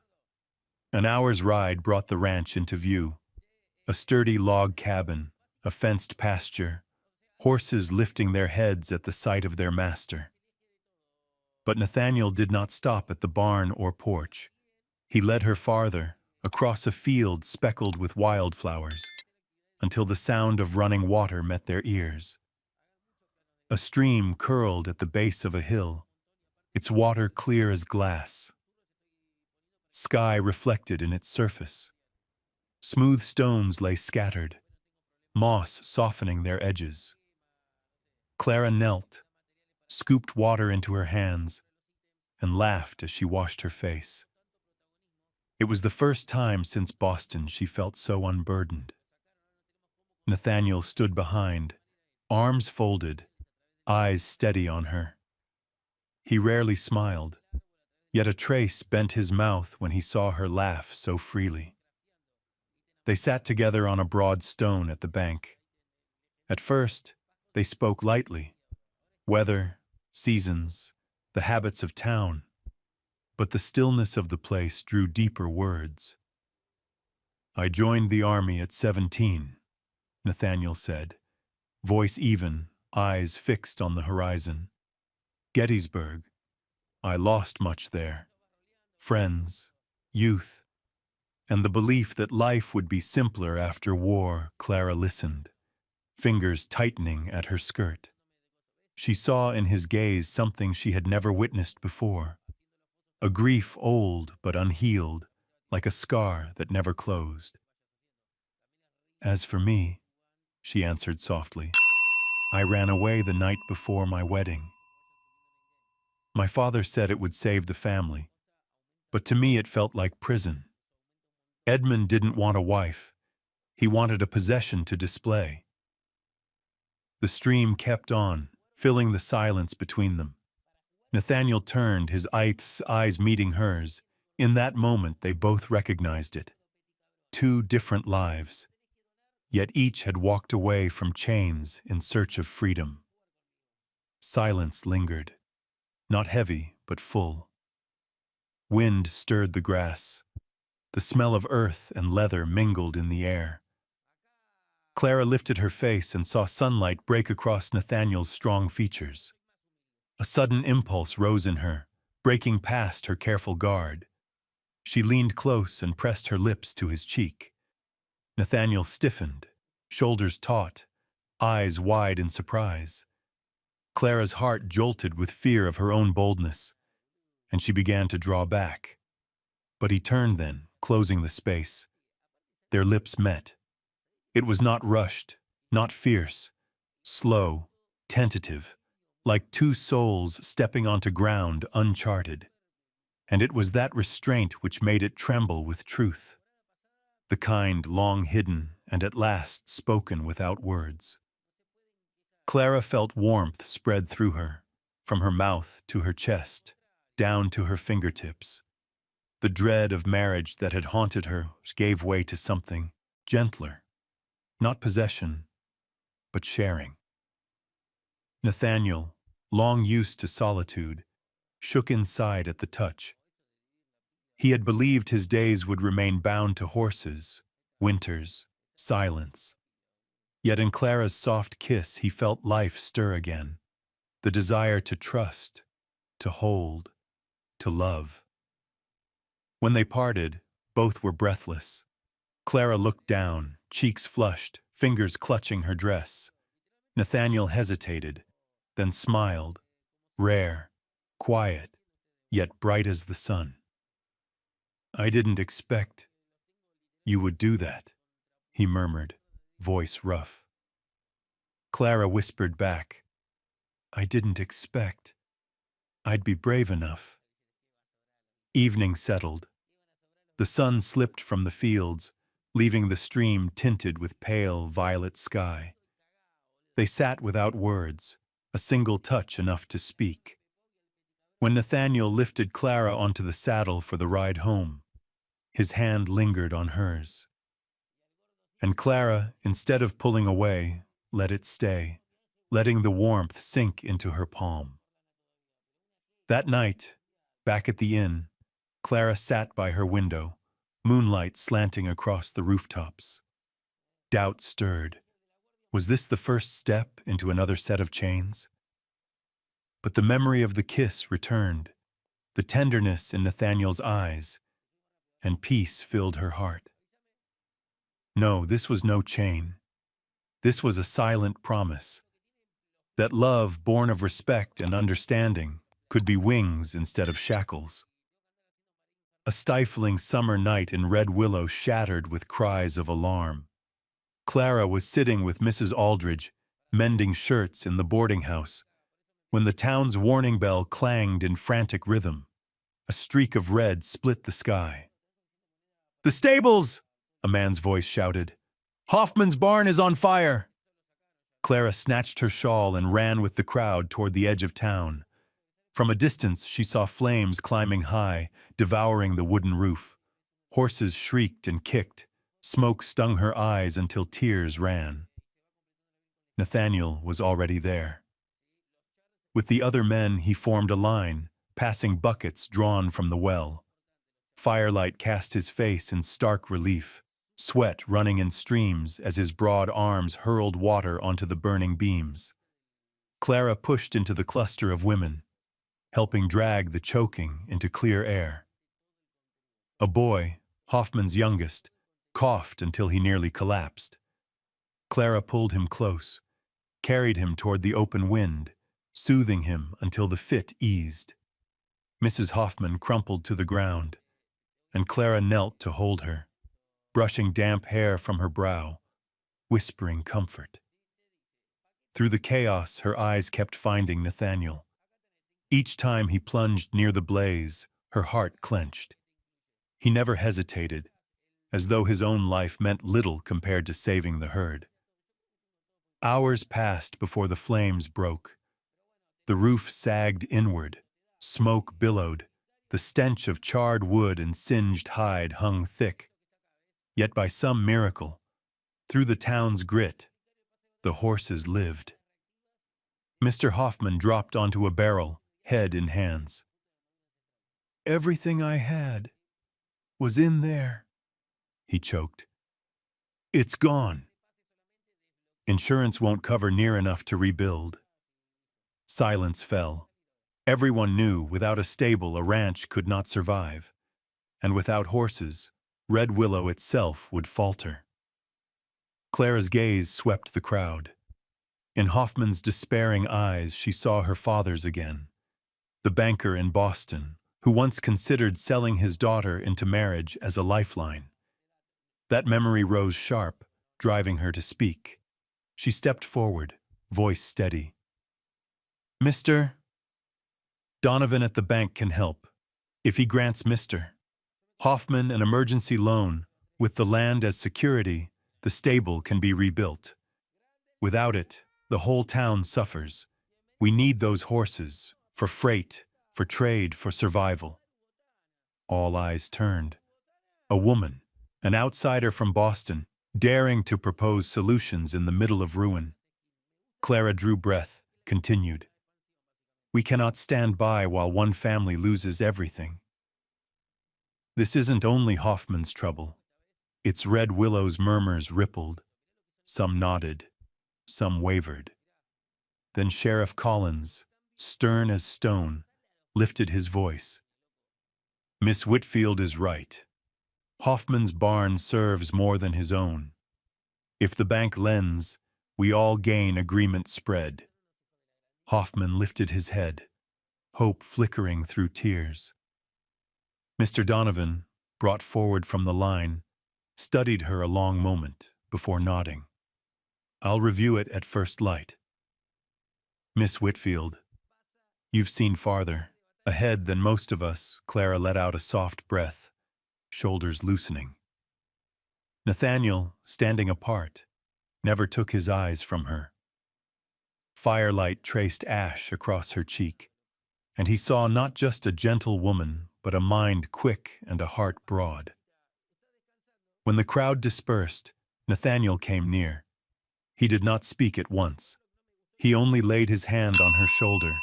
An hour's ride brought the ranch into view. A sturdy log cabin, a fenced pasture, horses lifting their heads at the sight of their master. But Nathaniel did not stop at the barn or porch. He led her farther, across a field speckled with wildflowers, until the sound of running water met their ears. A stream curled at the base of a hill, its water clear as glass. Sky reflected in its surface. Smooth stones lay scattered, moss softening their edges. Clara knelt, scooped water into her hands, and laughed as she washed her face. It was the first time since Boston she felt so unburdened. Nathaniel stood behind, arms folded, eyes steady on her. He rarely smiled, yet a trace bent his mouth when he saw her laugh so freely. They sat together on a broad stone at the bank. At first, they spoke lightly, weather, seasons, the habits of town, but the stillness of the place drew deeper words. "I joined the army at 17, Nathaniel said, voice even, eyes fixed on the horizon. Gettysburg. I lost much there. Friends, youth, and the belief that life would be simpler after war." Clara listened, fingers tightening at her skirt. She saw in his gaze something she had never witnessed before, a grief old but unhealed, like a scar that never closed. "As for me," she answered softly, "I ran away the night before my wedding. My father said it would save the family, but to me it felt like prison. Edmund didn't want a wife. He wanted a possession to display." The stream kept on, filling the silence between them. Nathaniel turned, his eyes meeting hers. In that moment, they both recognized it. Two different lives, yet each had walked away from chains in search of freedom. Silence lingered, not heavy, but full. Wind stirred the grass. The smell of earth and leather mingled in the air. Clara lifted her face and saw sunlight break across Nathaniel's strong features. A sudden impulse rose in her, breaking past her careful guard. She leaned close and pressed her lips to his cheek. Nathaniel stiffened, shoulders taut, eyes wide in surprise. Clara's heart jolted with fear of her own boldness, and she began to draw back. But he turned then, closing the space. Their lips met. It was not rushed, not fierce, slow, tentative, like two souls stepping onto ground uncharted. And it was that restraint which made it tremble with truth, the kind long hidden and at last spoken without words. Clara felt warmth spread through her, from her mouth to her chest, down to her fingertips. The dread of marriage that had haunted her gave way to something gentler, not possession, but sharing. Nathaniel, long used to solitude, shook inside at the touch. He had believed his days would remain bound to horses, winters, silence. Yet in Clara's soft kiss he felt life stir again, the desire to trust, to hold, to love. When they parted, both were breathless. Clara looked down, cheeks flushed, fingers clutching her dress. Nathaniel hesitated, then smiled, rare, quiet, yet bright as the sun. "I didn't expect you would do that," he murmured, voice rough. Clara whispered back, "I didn't expect I'd be brave enough." Evening settled. The sun slipped from the fields, leaving the stream tinted with pale violet sky. They sat without words, a single touch enough to speak. When Nathaniel lifted Clara onto the saddle for the ride home, his hand lingered on hers. And Clara, instead of pulling away, let it stay, letting the warmth sink into her palm. That night, back at the inn, Clara sat by her window, moonlight slanting across the rooftops. Doubt stirred. Was this the first step into another set of chains? But the memory of the kiss returned, the tenderness in Nathaniel's eyes, and peace filled her heart. No, this was no chain. This was a silent promise that love, born of respect and understanding, could be wings instead of shackles. A stifling summer night in Red Willow shattered with cries of alarm. Clara was sitting with Mrs. Aldridge, mending shirts in the boarding house, when the town's warning bell clanged in frantic rhythm. A streak of red split the sky. "The stables!" a man's voice shouted. "Hoffman's barn is on fire!" Clara snatched her shawl and ran with the crowd toward the edge of town. From a distance, she saw flames climbing high, devouring the wooden roof. Horses shrieked and kicked. Smoke stung her eyes until tears ran. Nathaniel was already there. With the other men, he formed a line, passing buckets drawn from the well. Firelight cast his face in stark relief, sweat running in streams as his broad arms hurled water onto the burning beams. Clara pushed into the cluster of women, helping drag the choking into clear air. A boy, Hoffman's youngest, coughed until he nearly collapsed. Clara pulled him close, carried him toward the open wind, soothing him until the fit eased. Mrs. Hoffman crumpled to the ground, and Clara knelt to hold her, brushing damp hair from her brow, whispering comfort. Through the chaos, her eyes kept finding Nathaniel. Each time he plunged near the blaze, her heart clenched. He never hesitated, as though his own life meant little compared to saving the herd. Hours passed before the flames broke. The roof sagged inward, smoke billowed, the stench of charred wood and singed hide hung thick. Yet by some miracle, through the town's grit, the horses lived. Mr. Hoffman dropped onto a barrel, head in hands. "Everything I had was in there," he choked. "It's gone. Insurance won't cover near enough to rebuild." Silence fell. Everyone knew without a stable a ranch could not survive, and without horses, Red Willow itself would falter. Clara's gaze swept the crowd. In Hoffman's despairing eyes, she saw her father's again, the banker in Boston, who once considered selling his daughter into marriage as a lifeline. That memory rose sharp, driving her to speak. She stepped forward, voice steady. "Mr. Donovan at the bank can help, if he grants Mr. Hoffman an emergency loan. With the land as security, the stable can be rebuilt. Without it, the whole town suffers. We need those horses, for freight, for trade, for survival." All eyes turned. A woman, an outsider from Boston, daring to propose solutions in the middle of ruin. Clara drew breath, continued. "We cannot stand by while one family loses everything." This isn't only Hoffman's trouble. Its red willow's murmurs rippled. Some nodded, some wavered. Then Sheriff Collins, stern as stone, lifted his voice. Miss Whitfield is right. Hoffman's barn serves more than his own. If the bank lends, we all gain agreement spread. Hoffman lifted his head, hope flickering through tears. Mr. Donovan, brought forward from the line, studied her a long moment before nodding. I'll review it at first light. Miss Whitfield, you've seen farther, ahead than most of us. Clara let out a soft breath, shoulders loosening. Nathaniel, standing apart, never took his eyes from her. Firelight traced ash across her cheek, and he saw not just a gentle woman, but a mind quick and a heart broad. When the crowd dispersed, Nathaniel came near. He did not speak at once. He only laid his hand on her shoulder,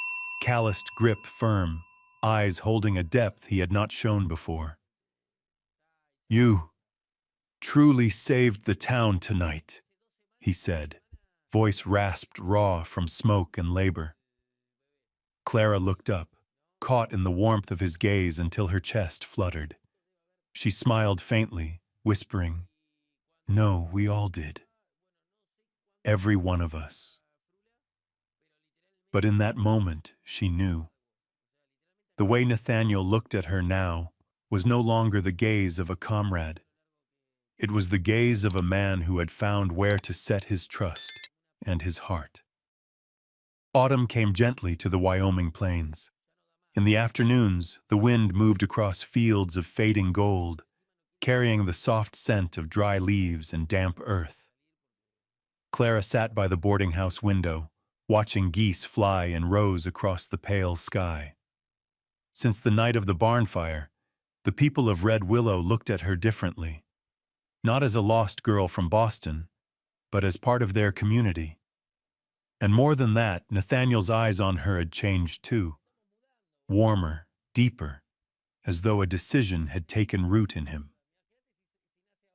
calloused grip firm, eyes holding a depth he had not shown before. You truly saved the town tonight, he said, voice rasped raw from smoke and labor. Clara looked up, caught in the warmth of his gaze until her chest fluttered. She smiled faintly, whispering, No, we all did. Every one of us. But in that moment, she knew. The way Nathaniel looked at her now was no longer the gaze of a comrade. It was the gaze of a man who had found where to set his trust and his heart. Autumn came gently to the Wyoming plains. In the afternoons, the wind moved across fields of fading gold, carrying the soft scent of dry leaves and damp earth. Clara sat by the boarding house window, watching geese fly in rows across the pale sky. Since the night of the barn fire, the people of Red Willow looked at her differently, not as a lost girl from Boston, but as part of their community. And more than that, Nathaniel's eyes on her had changed too. Warmer, deeper, as though a decision had taken root in him.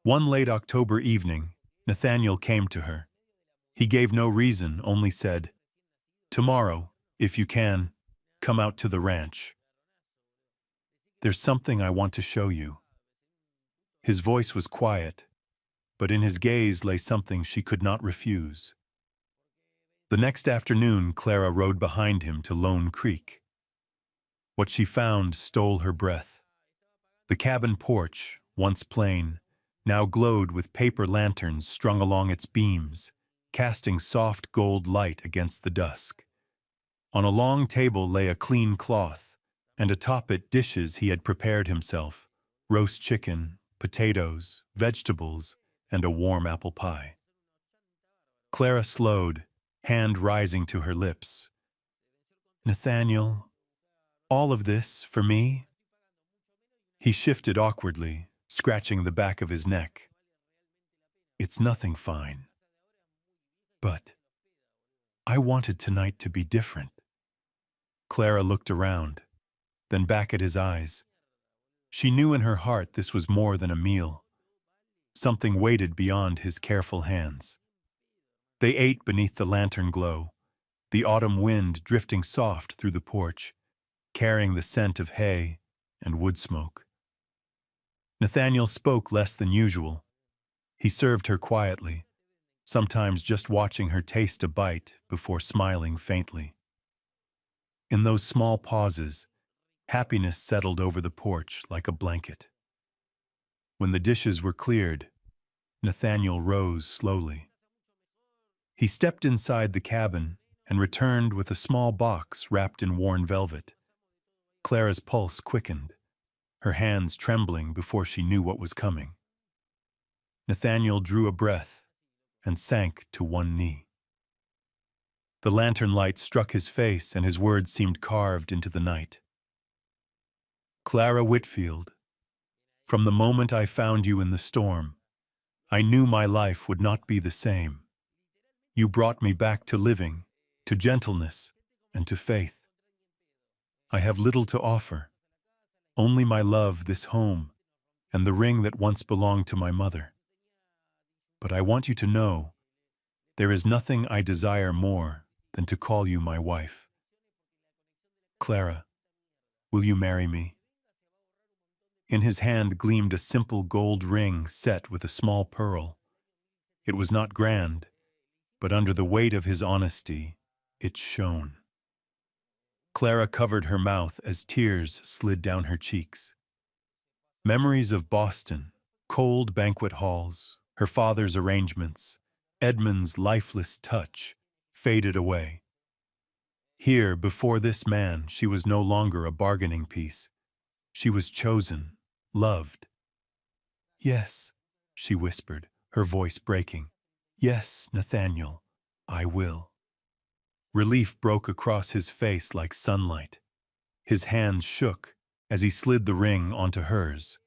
One late October evening, Nathaniel came to her. He gave no reason, only said, Tomorrow, if you can, come out to the ranch. There's something I want to show you. His voice was quiet, but in his gaze lay something she could not refuse. The next afternoon, Clara rode behind him to Lone Creek. What she found stole her breath. The cabin porch, once plain, now glowed with paper lanterns strung along its beams, casting soft gold light against the dusk. On a long table lay a clean cloth, and atop it dishes he had prepared himself, roast chicken, potatoes, vegetables, and a warm apple pie. Clara slowed, hand rising to her lips. Nathaniel, all of this for me? He shifted awkwardly, scratching the back of his neck. It's nothing fine. But I wanted tonight to be different. Clara looked around, then back at his eyes. She knew in her heart this was more than a meal. Something waited beyond his careful hands. They ate beneath the lantern glow, the autumn wind drifting soft through the porch, carrying the scent of hay and wood smoke. Nathaniel spoke less than usual. He served her quietly, sometimes just watching her taste a bite before smiling faintly. In those small pauses, happiness settled over the porch like a blanket. When the dishes were cleared, Nathaniel rose slowly. He stepped inside the cabin and returned with a small box wrapped in worn velvet. Clara's pulse quickened, her hands trembling before she knew what was coming. Nathaniel drew a breath and sank to one knee. The lantern light struck his face and his words seemed carved into the night. Clara Whitfield, from the moment I found you in the storm, I knew my life would not be the same. You brought me back to living, to gentleness, and to faith. I have little to offer, only my love, this home, and the ring that once belonged to my mother. But I want you to know, there is nothing I desire more than to call you my wife. Clara, will you marry me?" In his hand gleamed a simple gold ring set with a small pearl. It was not grand, but under the weight of his honesty, it shone. Clara covered her mouth as tears slid down her cheeks. Memories of Boston, cold banquet halls, her father's arrangements, Edmund's lifeless touch, faded away. Here, before this man, she was no longer a bargaining piece. She was chosen, loved. "Yes," she whispered, her voice breaking. "Yes, Nathaniel, I will." Relief broke across his face like sunlight. His hands shook as he slid the ring onto hers.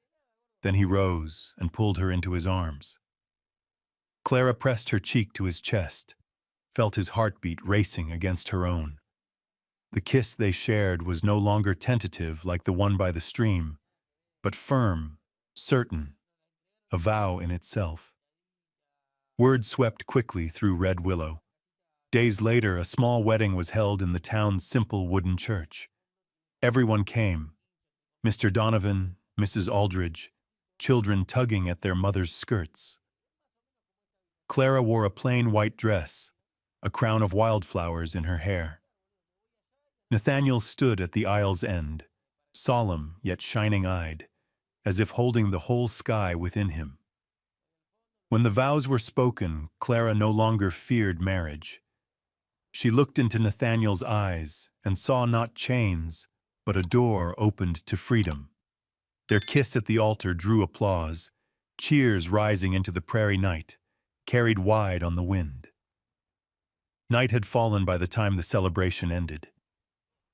Then he rose and pulled her into his arms. Clara pressed her cheek to his chest, felt his heartbeat racing against her own. The kiss they shared was no longer tentative like the one by the stream, but firm, certain, a vow in itself. Word swept quickly through Red Willow. Days later, a small wedding was held in the town's simple wooden church. Everyone came: Mr. Donovan, Mrs. Aldridge, children tugging at their mother's skirts. Clara wore a plain white dress, a crown of wildflowers in her hair. Nathaniel stood at the aisle's end, solemn yet shining-eyed, as if holding the whole sky within him. When the vows were spoken, Clara no longer feared marriage. She looked into Nathaniel's eyes and saw not chains, but a door opened to freedom. Their kiss at the altar drew applause, cheers rising into the prairie night, carried wide on the wind. Night had fallen by the time the celebration ended.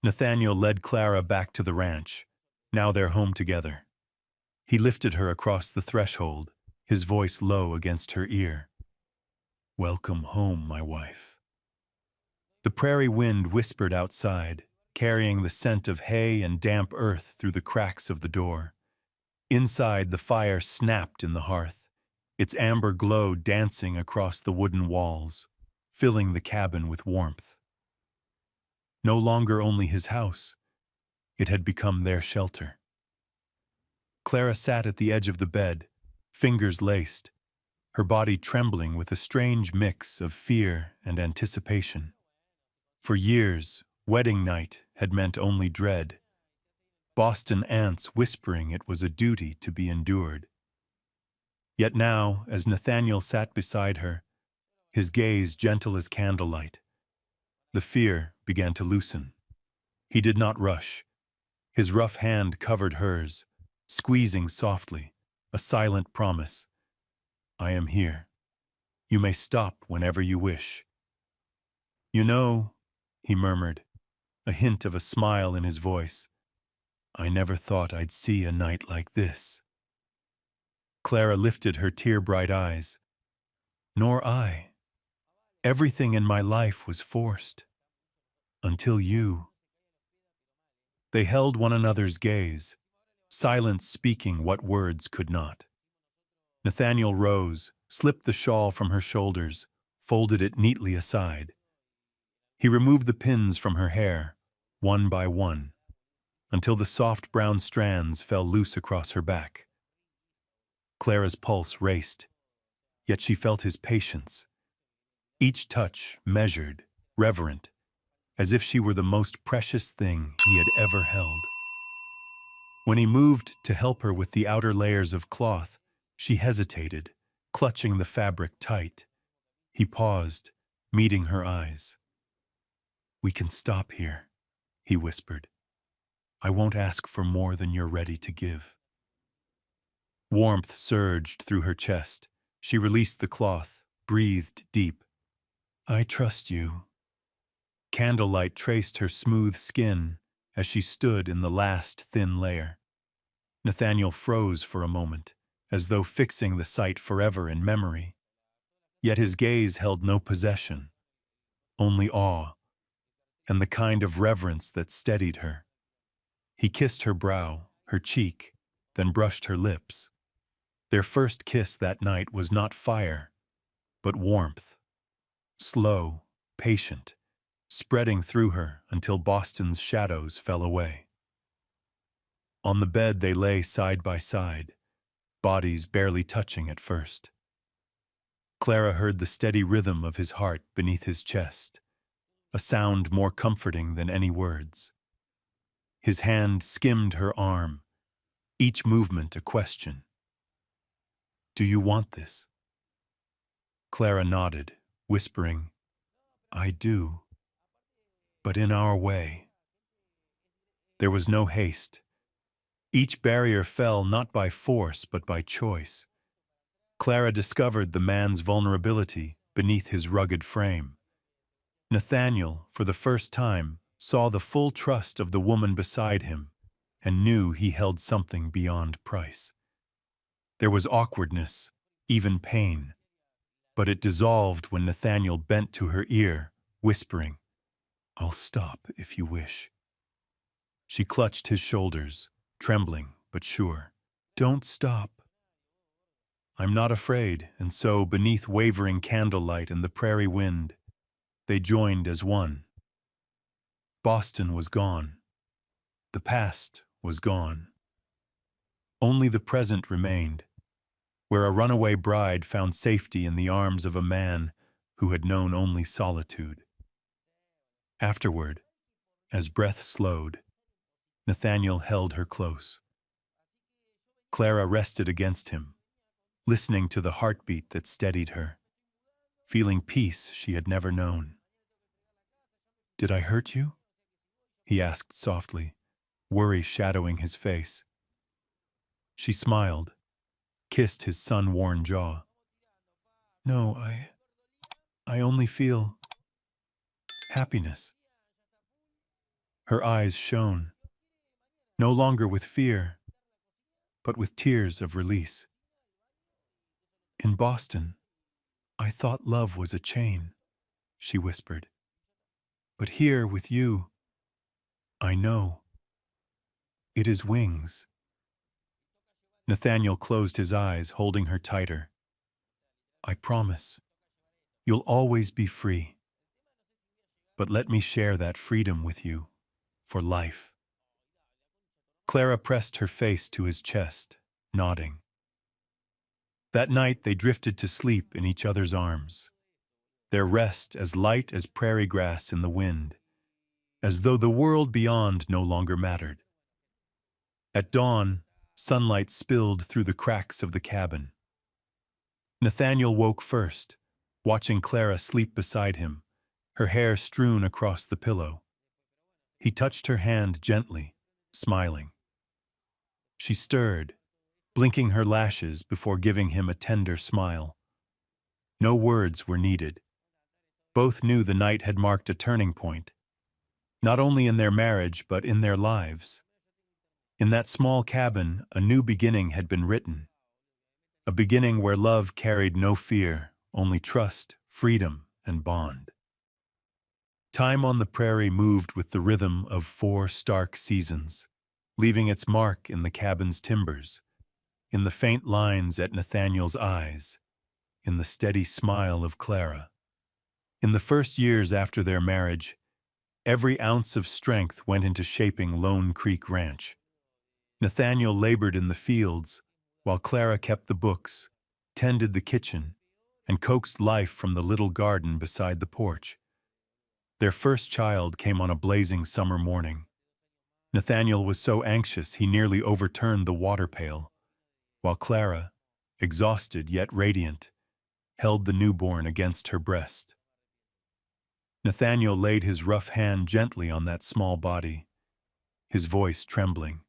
Nathaniel led Clara back to the ranch, now their home together. He lifted her across the threshold, his voice low against her ear. "Welcome home, my wife." The prairie wind whispered outside, carrying the scent of hay and damp earth through the cracks of the door. Inside, the fire snapped in the hearth, its amber glow dancing across the wooden walls, filling the cabin with warmth. No longer only his house, it had become their shelter. Clara sat at the edge of the bed, fingers laced, her body trembling with a strange mix of fear and anticipation. For years, wedding night had meant only dread. Boston ants whispering it was a duty to be endured. Yet now, as Nathaniel sat beside her, his gaze gentle as candlelight, the fear began to loosen. He did not rush. His rough hand covered hers, squeezing softly, a silent promise. "I am here. You may stop whenever you wish." "You know," he murmured, a hint of a smile in his voice, "I never thought I'd see a night like this." Clara lifted her tear-bright eyes. "Nor I. Everything in my life was forced. Until you." They held one another's gaze, silence speaking what words could not. Nathaniel rose, slipped the shawl from her shoulders, folded it neatly aside. He removed the pins from her hair, one by one, until the soft brown strands fell loose across her back. Clara's pulse raced, yet she felt his patience. Each touch measured, reverent, as if she were the most precious thing he had ever held. When he moved to help her with the outer layers of cloth, she hesitated, clutching the fabric tight. He paused, meeting her eyes. "We can stop here," he whispered. "I won't ask for more than you're ready to give." Warmth surged through her chest. She released the cloth, breathed deep. "I trust you." Candlelight traced her smooth skin as she stood in the last thin layer. Nathaniel froze for a moment, as though fixing the sight forever in memory. Yet his gaze held no possession, only awe, and the kind of reverence that steadied her. He kissed her brow, her cheek, then brushed her lips. Their first kiss that night was not fire, but warmth, slow, patient, spreading through her until Boston's shadows fell away. On the bed they lay side by side, bodies barely touching at first. Clara heard the steady rhythm of his heart beneath his chest, a sound more comforting than any words. His hand skimmed her arm, each movement a question. "Do you want this?" Clara nodded, whispering, "I do, but in our way." There was no haste. Each barrier fell not by force but by choice. Clara discovered the man's vulnerability beneath his rugged frame. Nathaniel, for the first time, saw the full trust of the woman beside him and knew he held something beyond price. There was awkwardness, even pain, but it dissolved when Nathaniel bent to her ear, whispering, "I'll stop if you wish." She clutched his shoulders, trembling but sure. "Don't stop." "I'm not afraid," and so, beneath wavering candlelight and the prairie wind, they joined as one. Boston was gone. The past was gone. Only the present remained, where a runaway bride found safety in the arms of a man who had known only solitude. Afterward, as breath slowed, Nathaniel held her close. Clara rested against him, listening to the heartbeat that steadied her, feeling peace she had never known. "Did I hurt you?" he asked softly, worry shadowing his face. She smiled, kissed his sun-worn jaw. "No, I only feel happiness." Her eyes shone, no longer with fear, but with tears of release. "In Boston, I thought love was a chain," she whispered. "But here with you, I know it is wings." Nathaniel closed his eyes, holding her tighter. "I promise, you'll always be free. But let me share that freedom with you, for life." Clara pressed her face to his chest, nodding. That night they drifted to sleep in each other's arms, their rest as light as prairie grass in the wind, as though the world beyond no longer mattered. At dawn, sunlight spilled through the cracks of the cabin. Nathaniel woke first, watching Clara sleep beside him, her hair strewn across the pillow. He touched her hand gently, smiling. She stirred, blinking her lashes before giving him a tender smile. No words were needed. Both knew the night had marked a turning point, not only in their marriage but in their lives. In that small cabin, a new beginning had been written. A beginning where love carried no fear, only trust, freedom, and bond. Time on the prairie moved with the rhythm of 4 stark seasons, leaving its mark in the cabin's timbers, in the faint lines at Nathaniel's eyes, in the steady smile of Clara. In the first years after their marriage, every ounce of strength went into shaping Lone Creek Ranch. Nathaniel labored in the fields, while Clara kept the books, tended the kitchen, and coaxed life from the little garden beside the porch. Their first child came on a blazing summer morning. Nathaniel was so anxious he nearly overturned the water pail, while Clara, exhausted yet radiant, held the newborn against her breast. Nathaniel laid his rough hand gently on that small body, his voice trembling.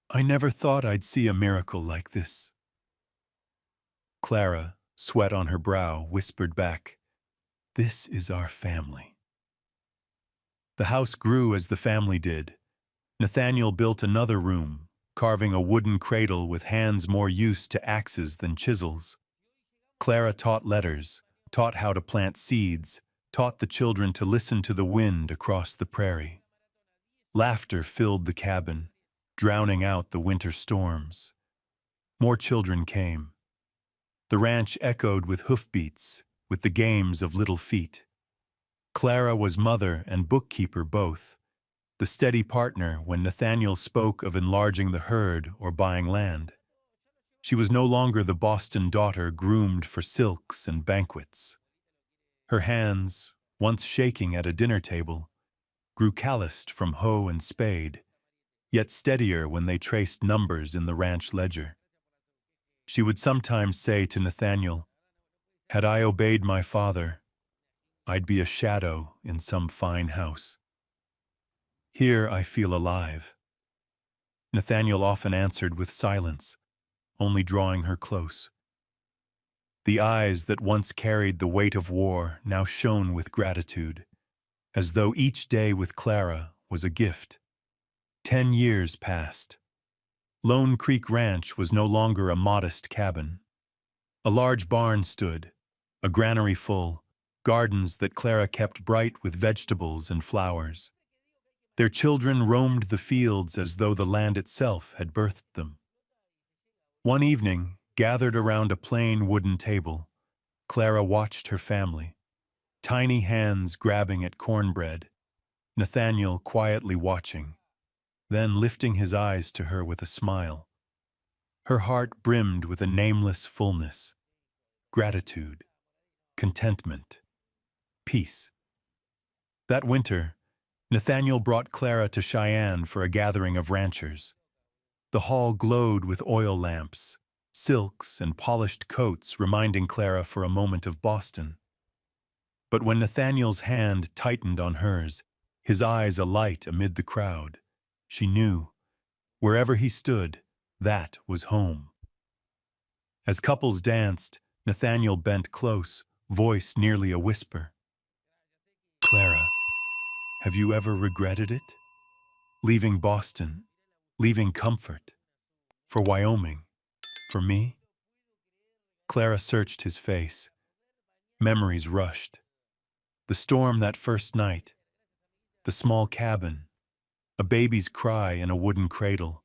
"I never thought I'd see a miracle like this." Clara, sweat on her brow, whispered back, "This is our family." The house grew as the family did. Nathaniel built another room, carving a wooden cradle with hands more used to axes than chisels. Clara taught letters, taught how to plant seeds, taught the children to listen to the wind across the prairie. Laughter filled the cabin, drowning out the winter storms. More children came. The ranch echoed with hoofbeats, with the games of little feet. Clara was mother and bookkeeper both, the steady partner when Nathaniel spoke of enlarging the herd or buying land. She was no longer the Boston daughter groomed for silks and banquets. Her hands, once shaking at a dinner table, grew calloused from hoe and spade, yet steadier when they traced numbers in the ranch ledger. She would sometimes say to Nathaniel, "Had I obeyed my father, I'd be a shadow in some fine house. Here I feel alive." Nathaniel often answered with silence, only drawing her close. The eyes that once carried the weight of war now shone with gratitude, as though each day with Clara was a gift. 10 years passed. Lone Creek Ranch was no longer a modest cabin. A large barn stood, a granary full, gardens that Clara kept bright with vegetables and flowers. Their children roamed the fields as though the land itself had birthed them. One evening, gathered around a plain wooden table, Clara watched her family, tiny hands grabbing at cornbread, Nathaniel quietly watching, then lifting his eyes to her with a smile. Her heart brimmed with a nameless fullness, gratitude, contentment, peace. That winter, Nathaniel brought Clara to Cheyenne for a gathering of ranchers. The hall glowed with oil lamps, silks, and polished coats reminding Clara for a moment of Boston. But when Nathaniel's hand tightened on hers, his eyes alight amid the crowd, she knew, wherever he stood, that was home. As couples danced, Nathaniel bent close, voice nearly a whisper. "Clara, have you ever regretted it? Leaving Boston, leaving comfort, for Wyoming, for me?" Clara searched his face. Memories rushed. The storm that first night, the small cabin, a baby's cry in a wooden cradle,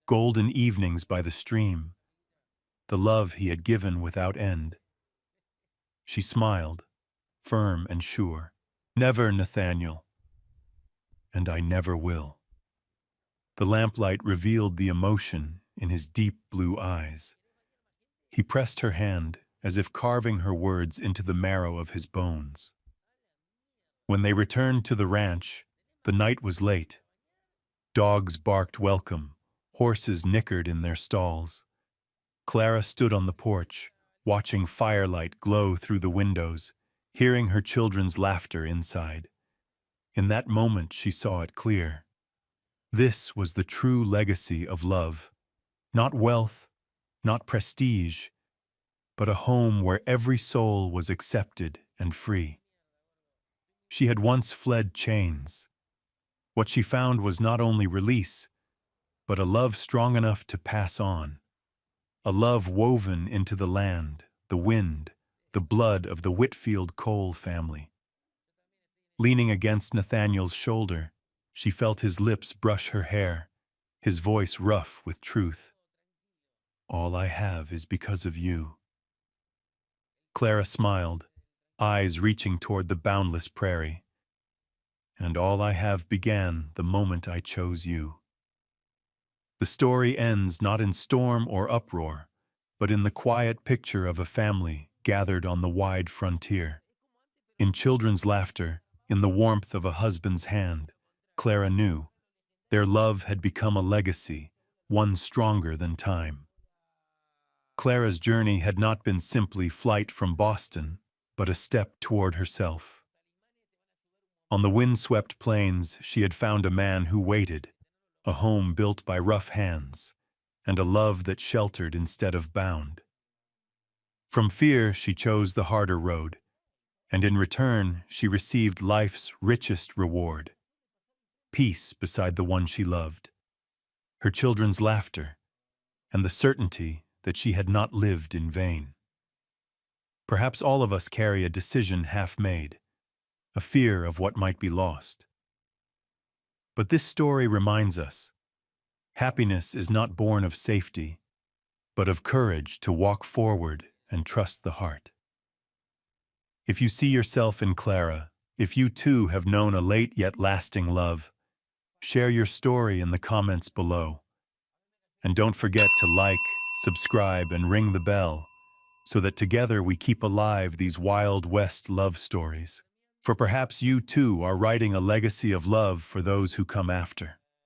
golden evenings by the stream, the love he had given without end. She smiled, firm and sure. "Never, Nathaniel, and I never will." The lamplight revealed the emotion in his deep blue eyes. He pressed her hand as if carving her words into the marrow of his bones. When they returned to the ranch, the night was late. Dogs barked welcome, horses nickered in their stalls. Clara stood on the porch, watching firelight glow through the windows, hearing her children's laughter inside. In that moment she saw it clear. This was the true legacy of love. Not wealth, not prestige, but a home where every soul was accepted and free. She had once fled chains. What she found was not only release, but a love strong enough to pass on. A love woven into the land, the wind, the blood of the Whitfield Cole family. Leaning against Nathaniel's shoulder, she felt his lips brush her hair, his voice rough with truth. "All I have is because of you." Clara smiled, eyes reaching toward the boundless prairie. "And all I have began the moment I chose you." The story ends not in storm or uproar, but in the quiet picture of a family gathered on the wide frontier. In children's laughter, in the warmth of a husband's hand, Clara knew their love had become a legacy, one stronger than time. Clara's journey had not been simply flight from Boston, but a step toward herself. On the windswept plains, she had found a man who waited, a home built by rough hands, and a love that sheltered instead of bound. From fear, she chose the harder road, and in return, she received life's richest reward: peace beside the one she loved, her children's laughter, and the certainty that she had not lived in vain. Perhaps all of us carry a decision half made, a fear of what might be lost. But this story reminds us, happiness is not born of safety, but of courage to walk forward and trust the heart. If you see yourself in Clara, if you too have known a late yet lasting love, share your story in the comments below. And don't forget to like, subscribe, and ring the bell so that together we keep alive these Wild West love stories. For perhaps you too are writing a legacy of love for those who come after.